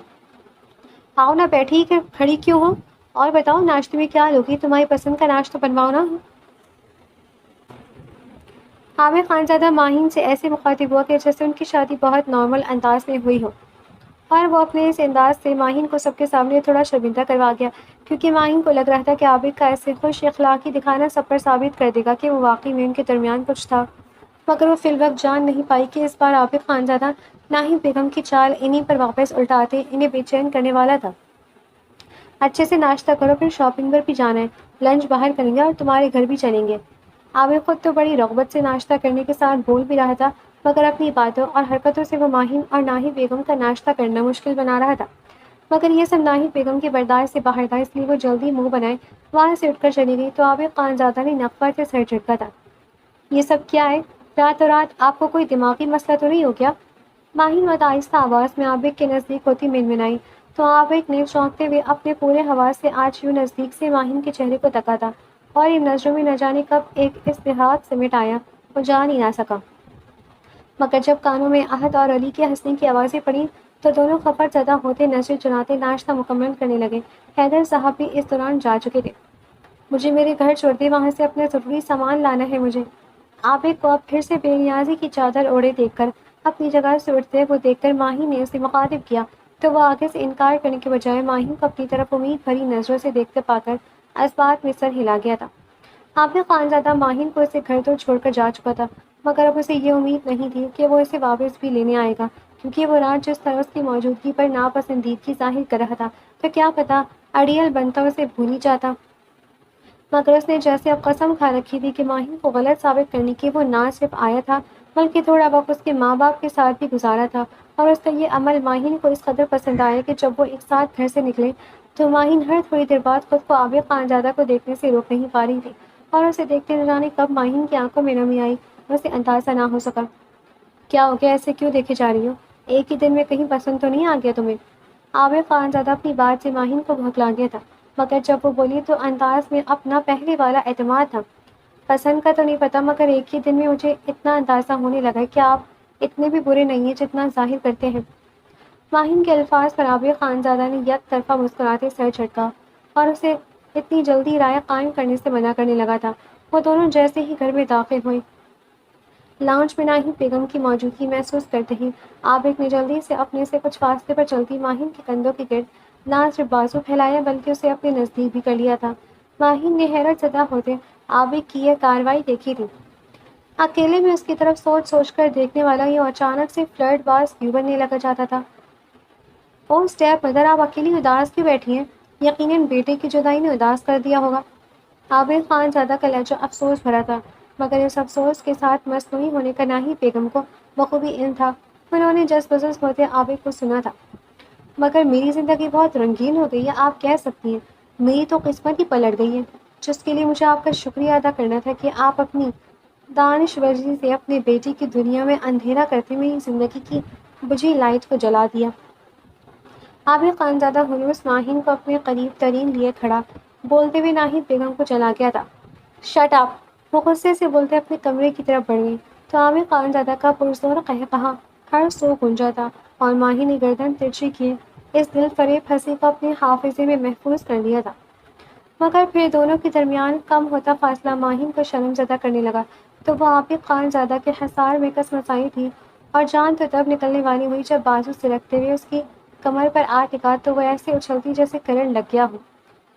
آؤ نہ، بیٹھی کہ کھڑی کیوں ہو؟ اور بتاؤ ناشتے میں کیا لوگی؟ تمہاری پسند کا ناشتہ بنواؤ نا۔ عابد خانزادہ ماہین سے ایسے مخاطب ہوا کہ جیسے ان کی شادی بہت نارمل انداز میں ہوئی ہو، اور وہ اپنے اس انداز سے ماہین کو سب کے سامنے تھوڑا شرمندہ کروا گیا کیونکہ ماہین کو لگ رہا تھا کہ عابد کا ایسے خوش اخلاقی دکھانا سب پر ثابت کر دے گا کہ وہ واقعی میں ان کے درمیان کچھ تھا۔ مگر وہ فی الوقت جان نہیں پائی کہ اس بار عابد خانزادہ ناہید بیگم کی چال انہیں پر واپس الٹاتے انہیں بے چین کرنے والا تھا۔ اچھے سے ناشتہ کرو، پھر شاپنگ پر بھی جانا ہے، لنچ باہر کریں گے اور تمہارے گھر بھی چلیں گے۔ عابد خود تو بڑی رغبت سے ناشتہ کرنے کے ساتھ بول بھی رہا تھا مگر اپنی باتوں اور حرکتوں سے وہ ماہین اور ناہید بیگم کا ناشتہ کرنا مشکل بنا رہا تھا۔ مگر یہ سب ناہید بیگم کی برداشت سے باہر تھا، اس لیے وہ جلدی منہ بنائے وہاں سے اٹھ کر چلی گئی تو عابد خانزادہ نے نفرت سے سر جھٹکا تھا۔ یہ سب کیا ہے؟ راتوں رات آپ کو کوئی دماغی مسئلہ تو نہیں ہو گیا؟ ماہین بہت آہستہ آواز میں عابد کے نزدیک ہوتی منمنائی تو عابد نے چونکتے ہوئے اپنے پورے حواس سے آج یوں نزدیک سے ماہین کے چہرے کو تکا تھا اور ان نظروں میں نہ جانے کب ایک اصطلاحات سمٹ آیا، وہ جان ہی نہ سکا۔ مگر جب کانوں میں احد اور علی کی ہنسنے کی آوازیں پڑیں تو دونوں خبر زدہ ہوتے نظریں چناتے ناشتہ مکمل کرنے لگے۔ حیدر صاحب بھی اس دوران جا چکے تھے۔ مجھے میرے گھر چھوڑ دے، وہاں سے اپنا ضروری سامان لانا ہے مجھے۔ عابد کو اب پھر سے بے نیازی کی چادر اوڑھے دیکھ کر اپنی جگہ سے اٹھتے وہ دیکھ کر ماہی نے اسے مخاطب کیا تو وہ آگے سے انکار کرنے کے بجائے ماہی کو اپنی طرف امید بھری نظروں سے دیکھتے پا کر اس بات میں سر ہلا گیا تھا۔ عابد خانزادہ ماہین کو اسے گھر تو چھوڑ کر جا چکا تھا مگر اب اسے یہ امید نہیں تھی کہ وہ اسے واپس بھی لینے آئے گا، کیونکہ وہ رات جس طرح اس کی موجودگی پر ناپسندیدگی ظاہر کر رہا تھا، تو کیا پتہ اڑیل بنتا اسے بھول ہی جاتا۔ مگر اس نے جیسے اب قسم کھا رکھی تھی کہ ماہین کو غلط ثابت کرنے کے وہ نہ صرف آیا تھا بلکہ تھوڑا وقت اس کے ماں باپ کے ساتھ بھی گزارا تھا، اور اس کا یہ عمل ماہین کو اس قدر پسند آیا کہ جب وہ ایک ساتھ گھر سے نکلے تو ماہین ہر تھوڑی دیر بعد خود کو عابد خانزادہ کو دیکھنے سے روک نہیں پا رہی تھی، اور اسے دیکھتے نہ جانے کب ماہین کی آنکھوں میں نمی آئی اور اسے اندازہ نہ ہو سکا۔ کیا ہو گیا، ایسے کیوں دیکھے جا رہی ہو؟ ایک ہی دن میں کہیں پسند تو نہیں آ گیا تمہیں؟ عابد خانزادہ اپنی بات سے ماہین کو بھکلا گیا تھا، مگر جب وہ بولی تو انداز میں اپنا پہلے والا اعتماد تھا۔ پسند کا تو نہیں پتا، مگر ایک ہی دن میں مجھے اتنا اندازہ ہونے لگا کہ آپ اتنے بھی برے نہیں ہیں جتنا ظاہر کرتے ہیں۔ ماہین کے الفاظ پر عابد خانزادہ نے یک طرفہ مسکراتے سر جھٹکا اور اسے اتنی جلدی رائے قائم کرنے سے منع کرنے لگا تھا۔ وہ دونوں جیسے ہی گھر میں داخل ہوئے، لاؤنج میں ناہید بیگم کی موجودگی محسوس کرتے ہی عابد نے جلدی سے اپنے سے کچھ فاصلے پر چلتی ماہین کے کندھوں کے گرد نہ صرف بازو پھیلایا بلکہ اسے اپنے نزدیک بھی کر لیا تھا۔ ماہین نے حیرت زدہ ہوتے عابد کی یہ کارروائی دیکھی تھی۔ اکیلے میں اس کی طرف سوچ سوچ کر دیکھنے والا یہ اچانک سے فلرٹ باز کیوں بننے لگا جاتا تھا؟ او اسٹیپ مدر، آپ اکیلی اداس کیوں بیٹھی ہیں؟ یقیناً بیٹے کی جدائی نے اداس کر دیا ہوگا۔ عابد خانزادہ کا لہجہ افسوس بھرا تھا، مگر اس افسوس کے ساتھ مصنوعی ہونے کا ناہید بیگم کو بخوبی علم تھا۔ انہوں نے جس بزز ہوتے عابد کو سنا تھا۔ مگر میری زندگی بہت رنگین ہو گئی ہے، آپ کہہ سکتی ہیں میری تو قسمت ہی پلٹ گئی ہے، جس کے لیے مجھے آپ کا شکریہ ادا کرنا تھا کہ آپ اپنی دانش ورزی سے اپنے بیٹی کی دنیا میں اندھیرا کرتے میری زندگی کی بجھی لائٹ کو جلا دیا۔ عابد خانزادہ ہنوز ماہین کو اپنے قریب ترین لیے کھڑا بولتے ہوئے ناہید بیگم کو چلا گیا تھا۔ Shut up! وہ غصے سے بولتے اپنے کمرے کی طرف بڑھ گئی تو عابد خانزادہ کا پرزور قہقہا ہر سو گونجا تھا اور ماہی نے گردن ترچھی کیے اس دل فریب ہنسی کو اپنے حافظے میں محفوظ کر لیا تھا۔ مگر پھر دونوں کے درمیان کم ہوتا فاصلہ ماہین کو شرم زدہ کرنے لگا تو وہ عابد خانزادہ کے حصار میں کسمسائی تھی، اور جان تو تب نکلنے والی ہوئی جب بازو سے رکھتے ہوئے اس کی کمر پر آ ٹکا تو وہ ایسے اچھلتی جیسے کرنٹ لگ گیا ہو،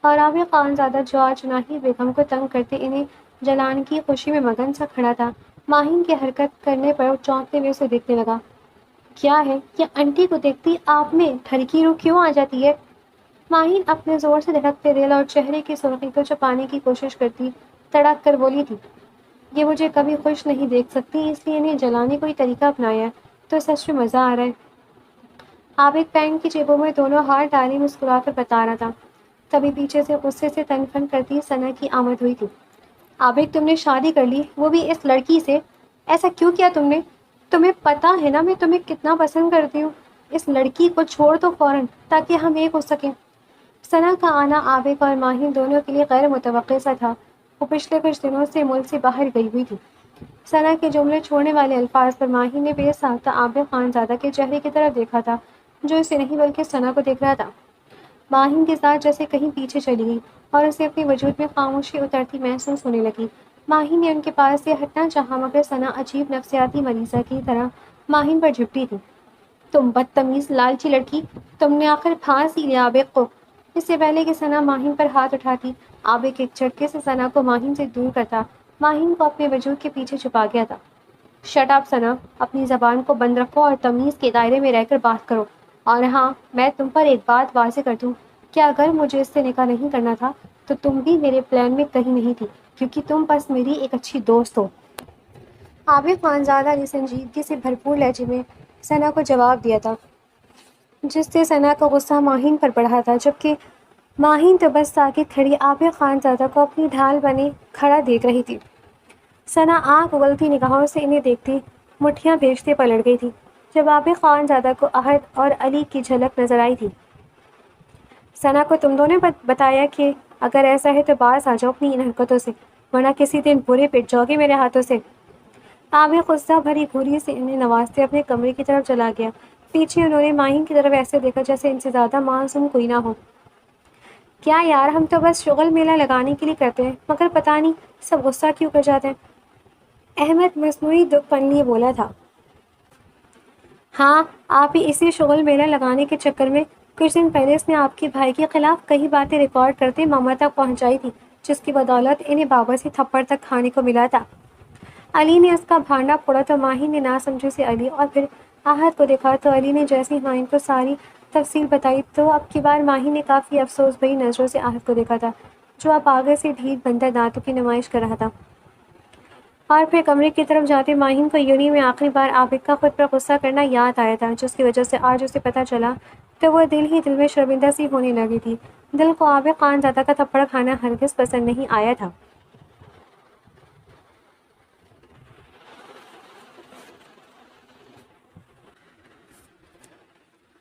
اور عابد خانزادہ جو آج ناہید بیگم کو تنگ کرتے انہیں جلان کی خوشی میں مگن سا کھڑا تھا، ماہین کی حرکت کرنے پر چونکتے ہوئے اسے دیکھنے لگا۔ کیا ہے یہ آنٹی کو دیکھتی آپ میں ٹھڑکی روح کیوں آ جاتی ہے؟ ماہین اپنے زور سے دھڑکتے دل اور چہرے کی سرخی کو چھپانے کی کوشش کرتی تڑک کر بولی تھی، یہ مجھے کبھی خوش نہیں دیکھ سکتی، اس لیے انہیں جلانے کوئی طریقہ اپنایا ہے تو سچ میں مزہ آ رہا ہے۔ عابد پینٹ کی جیبوں میں دونوں ہاتھ ڈالے مسکرا کر بتا رہا تھا، تبھی پیچھے سے غصے سے تن فن کرتی ثنا کی آمد ہوئی تھی۔ عابد تم نے شادی کر لی، وہ بھی اس لڑکی سے؟ ایسا کیوں کیا تم نے؟ تمہیں پتہ ہے نا میں تمہیں کتنا پسند کرتی ہوں، اس لڑکی کو چھوڑ دو فوراً تاکہ ہم ایک ہو سکیں۔ ثنا کا آنا عابد اور ماہین دونوں کے لیے غیر متوقع سا تھا، وہ پچھلے کچھ دنوں سے ملک سے باہر گئی ہوئی تھی۔ ثنا کے جملے چھوڑنے والے الفاظ پر ماہین نے بے ساختہ عابد خانزادہ کے چہرے کی طرف دیکھا تھا جو اسے نہیں بلکہ ثنا کو دیکھ رہا تھا۔ ماہین کے ساتھ جیسے کہیں پیچھے چلی گئی اور اسے اپنے وجود میں خاموشی اترتی محسوس ہونے لگی۔ ماہین نے ان کے پاس سے ہٹنا چاہا مگر ثنا عجیب نفسیاتی مریضہ کی طرح ماہین پر جھپٹی تھی۔ تم بدتمیز لالچی لڑکی، تم نے آخر پھانس ہی لیا عابد کو۔ اس سے پہلے کہ ثنا ماہین پر ہاتھ اٹھاتی، عابد ایک جھٹکے سے ثنا کو ماہین سے دور کرتا ماہین کو اپنے وجود کے پیچھے چھپا گیا تھا۔ شٹ اپ ثنا، اپنی زبان کو بند رکھو اور تمیز کے دائرے میں رہ کر بات کرو، اور ہاں میں تم پر ایک بات واضح کر دوں کہ اگر مجھے اس سے نکاح نہیں کرنا تھا تو تم بھی میرے پلان میں کہیں نہیں تھی، کیونکہ تم بس میری ایک اچھی دوست ہو۔ عابد خانزادہ نے سنجیدگی سے بھرپور لہجے میں ثنا کو جواب دیا تھا، جس سے ثنا کا غصہ ماہین پر بڑھا تھا، جبکہ ماہین تو بس ساکت کھڑی عابد خانزادہ کو اپنی ڈھال بنے کھڑا دیکھ رہی تھی۔ ثنا آنکھ اگلتی نگاہوں سے انہیں دیکھتی مٹھیاں بھیجتے پلٹ گئی تھی جب عابد خانزادہ کو عہد اور علی کی جھلک نظر آئی تھی۔ ثنا کو تم دونوں نے بتایا کہ اگر ایسا ہے تو باز آ جاؤ اپنی ان حرکتوں سے، ورنہ کسی دن برے پٹ جاؤ گے میرے ہاتھوں سے۔ عابد غصہ بھری گھوری سے انہیں نوازتے اپنے کمرے کی طرف چلا گیا۔ پیچھے انہوں نے ماہین کی طرف ایسے دیکھا جیسے ان سے زیادہ معصوم کوئی نہ ہو۔ کیا یار، ہم تو بس شغل میلہ لگانے کے لیے کرتے ہیں، مگر پتہ نہیں سب غصہ کیوں کر جاتے ہیں۔ احمد مصنوعی دکھ پن لیے بولا تھا۔ ہاں، آپ ہی اسی شغل میلہ لگانے کے چکر میں کچھ دن پہلے اس نے آپ کے بھائی کے خلاف کئی باتیں ریکارڈ کرتے ماما تک پہنچائی تھی، جس کی بدولت انہیں بابا سے تھپڑ تک کھانے کو ملا تھا۔ علی نے اس کا بھانڈا پھوڑا تو ماہین نے ناسمجھی سے علی اور پھر آہد کو دیکھا تو علی نے جیسے ہی ماہین کو ساری تفصیل بتائی تو اب کی بار ماہین نے کافی افسوس بھری نظروں سے آہد کو دیکھا تھا، جو اب آگے سے ڈھیٹ بندر دانتوں کی نمائش کر رہا تھا۔ اور پھر کمرے کی طرف جاتے ماہین کو یونی میں آخری بار عابد کا خود پر غصہ کرنا یاد آیا تھا، جس کی وجہ سے آج اسے پتہ چلا تو وہ دل ہی دل میں شرمندہ سی ہونے لگی تھی۔ دل کو عابد خان زادہ کا تھپڑ کھانا ہرگز پسند نہیں آیا تھا۔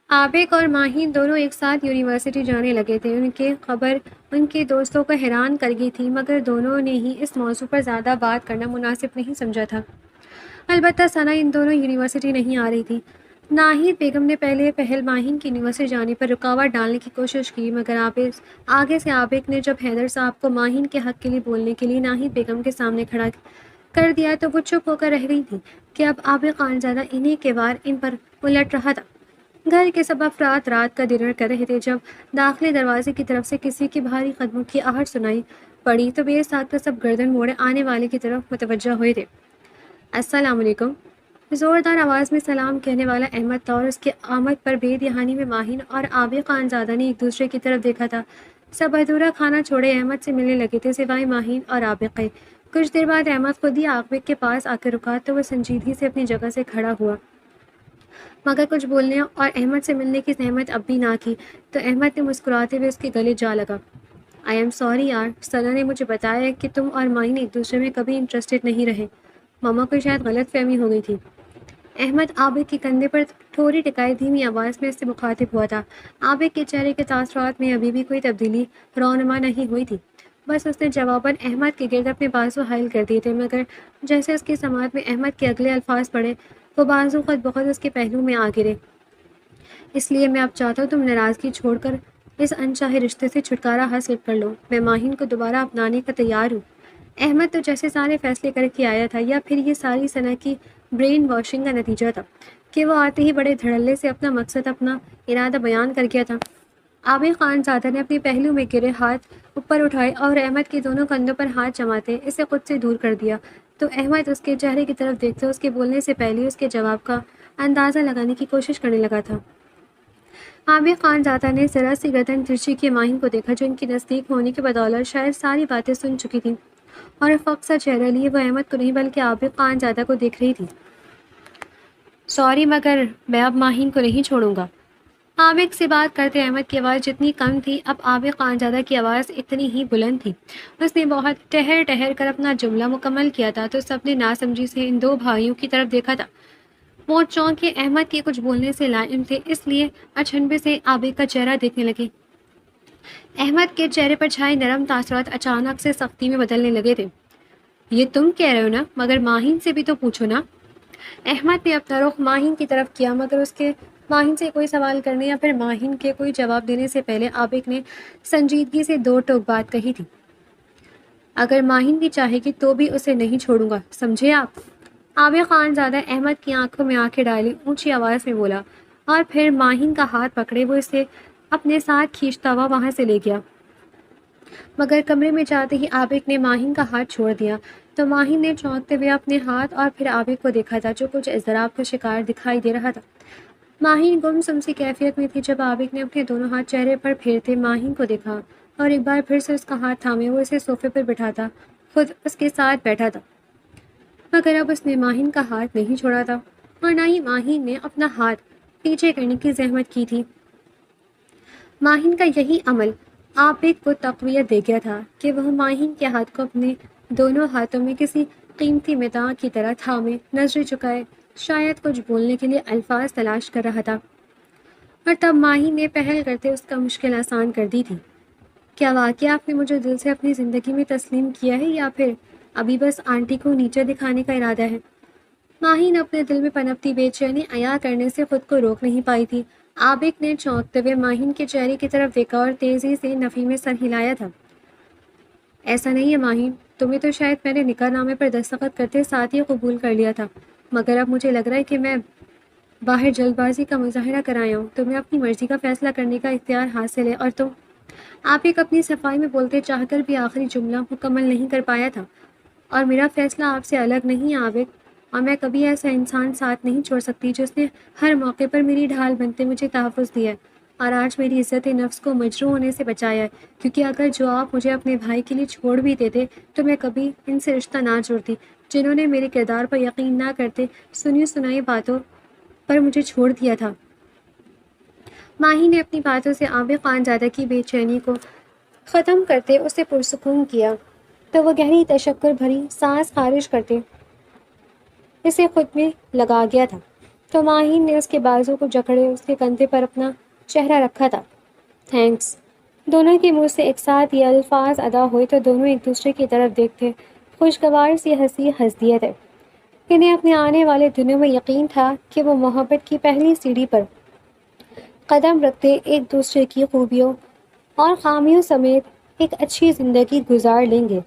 عابد اور ماہین دونوں ایک ساتھ یونیورسٹی جانے لگے تھے۔ ان کی خبر ان کے دوستوں کو حیران کر گئی تھی، مگر دونوں نے ہی اس موضوع پر زیادہ بات کرنا مناسب نہیں سمجھا تھا۔ البتہ ثنا ان دونوں یونیورسٹی نہیں آ رہی تھی۔ ناہید بیگم نے پہلے پہل ماہین کی یونیورسٹی جانے پر رکاوٹ ڈالنے کی کوشش کی، مگر آگے سے عابد نے جب حیدر صاحب کو ماہین کے حق کے لیے بولنے کے لیے ناہید بیگم کے سامنے کھڑا کر دیا تو وہ چپ ہو کر رہ گئی تھی کہ اب عابد خانزادہ انہیں کے وار ان پر الٹ رہا تھا۔ گھر کے سب افراد رات کا ڈنر کر رہے تھے جب داخلے دروازے کی طرف سے کسی کی بھاری قدموں کی آہٹ سنائی پڑی تو بے ساختہ سب گردن موڑے آنے والے کی طرف متوجہ ہوئے تھے۔ السلام علیکم، زوردار آواز میں سلام کہنے والا احمد تھا اور اس کی آمد پر بے دہانی میں ماہین اور عابد خانزادہ نے ایک دوسرے کی طرف دیکھا تھا۔ سب ادھورا کھانا چھوڑے احمد سے ملنے لگے تھے سوائے ماہین اور عابد کے۔ کچھ دیر بعد احمد خود ہی عابد کے پاس آ کر رکا تو وہ سنجیدگی سے اپنی جگہ سے کھڑا ہوا، مگر کچھ بولنے اور احمد سے ملنے کی زحمت اب بھی نہ کی تو احمد نے مسکراتے ہوئے اس کے گلے جا لگا۔ آئی ایم سوری یار، ثنا نے مجھے بتایا کہ تم اور ماہین ایک دوسرے میں کبھی انٹرسٹڈ نہیں رہے۔ ماما کو شاید غلط فہمی ہو گئی تھی۔ احمد عابد کے کندھے پر ٹھوری ٹکائے دھیمی آواز میں اس سے مخاطب ہوا تھا۔ عابد کے چہرے کے تاثرات میں ابھی بھی کوئی تبدیلی رونما نہیں ہوئی تھی، بس اس نے جواباً احمد کے گرد اپنے بازو حائل کر دیے تھے، مگر جیسے اس کی سماعت میں احمد کے اگلے الفاظ پڑے وہ بازو خود بخود اس کے پہلو میں آ گرے۔ اس لیے میں اب چاہتا ہوں تم ناراضگی چھوڑ کر اس انچاہے رشتے سے چھٹکارا حاصل کر لو۔ میں ماہین کو دوبارہ اپنانے کا تیار ہوں۔ احمد تو جیسے سارے فیصلے کر کے آیا تھا، یا پھر یہ ساری ثنا کی برین واشنگ کا نتیجہ تھا کہ وہ آتے ہی بڑے دھڑلے سے اپنا مقصد، اپنا ارادہ بیان کر گیا تھا۔ عابد خانزادہ نے اپنے پہلو میں گرے ہاتھ اوپر اٹھائے اور احمد کے دونوں کندھوں پر ہاتھ جماتے اسے خود سے دور کر دیا تو احمد اس کے چہرے کی طرف دیکھتے اس کے بولنے سے پہلے اس کے جواب کا اندازہ لگانے کی کوشش کرنے لگا تھا۔ عابد خانزادہ نے ذرا سی گردن ترچھی کے ماہین کو دیکھا، جو ان کی نزدیک ہونے کی بدولت شاید ساری باتیں سن چکی تھی، اور فقط سا چہرہ لیے وہ احمد کو نہیں بلکہ عابد خانزادہ کو دیکھ رہی تھی۔ سوری، مگر میں اب ماہین کو نہیں چھوڑوں گا۔ عابد سے بات کرتے احمد کی آواز جتنی کم تھی، اب عابد خانزادہ کی آواز اتنی ہی بلند تھی۔ اس نے بہت ٹہر ٹہر کر اپنا جملہ مکمل کیا تھا تو سب نے ناسمجھی سے ان دو بھائیوں کی طرف دیکھا تھا۔ وہ چونکہ احمد کے کچھ بولنے سے لائم تھے، اس لیے اچنبے سے عابد کا چہرہ دیکھنے لگے۔ احمد کے چہرے پر چھائے نرم تاثرات اچانک سے سختی میں بدلنے لگے تھے۔ یہ تم کہہ رہے ہو نا، مگر ماہین سے بھی تو پوچھو نا۔ احمد نے اپنا رخ ماہین کی طرف کیا، مگر اس کے ماہین سے کوئی سوال کرنے یا پھر ماہین کے کوئی جواب دینے سے پہلے عابد نے سنجیدگی سے دو ٹوک بات کہی تھی۔ اگر ماہین بھی چاہے گی تو بھی اسے نہیں چھوڑوں گا، سمجھے آپ؟ عابد خانزادہ احمد کی آنکھوں میں آنکھیں ڈالے اونچی آواز میں بولا، اور پھر ماہین کا ہاتھ پکڑے وہ اسے اپنے ساتھ کھینچتا ہوا وہاں سے لے گیا۔ مگر کمرے میں جاتے ہی عابد نے ماہین کا ہاتھ چھوڑ دیا تو ماہین نے چونکتے ہوئے اپنے ہاتھ اور پھر عابد کو دیکھا تھا، جو کچھ اضطراب کا شکار دکھائی دے رہا تھا۔ ماہین گمسم سی کیفیت میں تھی جب عابد نے اپنے دونوں ہاتھ چہرے پر پھیرتے ماہین کو دیکھا اور ایک بار پھر سے اس کا ہاتھ تھامے وہ اسے صوفے پر بٹھاتا خود اس کے ساتھ بیٹھا تھا، مگر اب اس نے ماہین کا ہاتھ نہیں چھوڑا تھا اور نہ ہی ماہین نے اپنا ہاتھ پیچھے کرنے کی زحمت کی تھی۔ ماہین کا یہی عمل عابد کو تقویت دے گیا تھا کہ وہ ماہین کے ہاتھ کو اپنے دونوں ہاتھوں میں کسی قیمتی متاع کی طرح تھامے نظریں چکائے شاید کچھ بولنے کے لیے الفاظ تلاش کر رہا تھا، اور تب ماہین نے پہل کرتے اس کا مشکل آسان کر دی تھی۔ کیا واقعہ آپ نے مجھے دل سے اپنی زندگی میں تسلیم کیا ہے، یا پھر ابھی بس آنٹی کو نیچے دکھانے کا ارادہ ہے؟ ماہین اپنے دل میں پنپتی بے چینی عیاں کرنے سے خود کو روک نہیں پائی تھی۔ عابد نے چونکتے ہوئے ماہین کے چہرے کی طرف دیکھا اور تیزی سے نفی میں سر ہلایا تھا۔ ایسا نہیں ہے ماہین، تمہیں تو شاید میں نے نکاح نامے پر دستخط کرتے ساتھ ہی قبول کر لیا تھا، مگر اب مجھے لگ رہا ہے کہ میں باہر جلد بازی کا مظاہرہ کر آیا ہوں۔ تمہیں اپنی مرضی کا فیصلہ کرنے کا اختیار حاصل ہے، اور تم عابد اپنی صفائی میں بولتے چاہ کر بھی آخری جملہ مکمل نہیں کر پایا تھا، اور میرا فیصلہ آپ سے الگ نہیں عابد، اور میں کبھی ایسا انسان ساتھ نہیں چھوڑ سکتی جس نے ہر موقع پر میری ڈھال بنتے مجھے تحفظ دیا ہے اور آج میری عزت نفس کو مجروح ہونے سے بچایا ہے، کیونکہ اگر جو آپ مجھے اپنے بھائی کے لیے چھوڑ بھی دیتے تو میں کبھی ان سے رشتہ نہ جوڑتی جنہوں نے میرے کردار پر یقین نہ کرتے سنی سنائی باتوں پر مجھے چھوڑ دیا تھا۔ ماہی نے اپنی باتوں سے عابد خانزادہ کی بے چینی کو ختم کرتے اسے پرسکون کیا تو وہ گہری تشکر بھری سانس خارج کرتے اسے خود میں لگا گیا تھا، تو ماہین نے اس کے بازو کو جکڑے اس کے کندھے پر اپنا چہرہ رکھا تھا۔ تھینکس۔ دونوں کے منہ سے ایک ساتھ یہ الفاظ ادا ہوئے تو دونوں ایک دوسرے کی طرف دیکھتے خوشگوار سی ہنسی ہنس دیے تھے۔ انہیں اپنے آنے والے دنوں میں یقین تھا کہ وہ محبت کی پہلی سیڑھی پر قدم رکھتے ایک دوسرے کی خوبیوں اور خامیوں سمیت ایک اچھی زندگی گزار لیں گے۔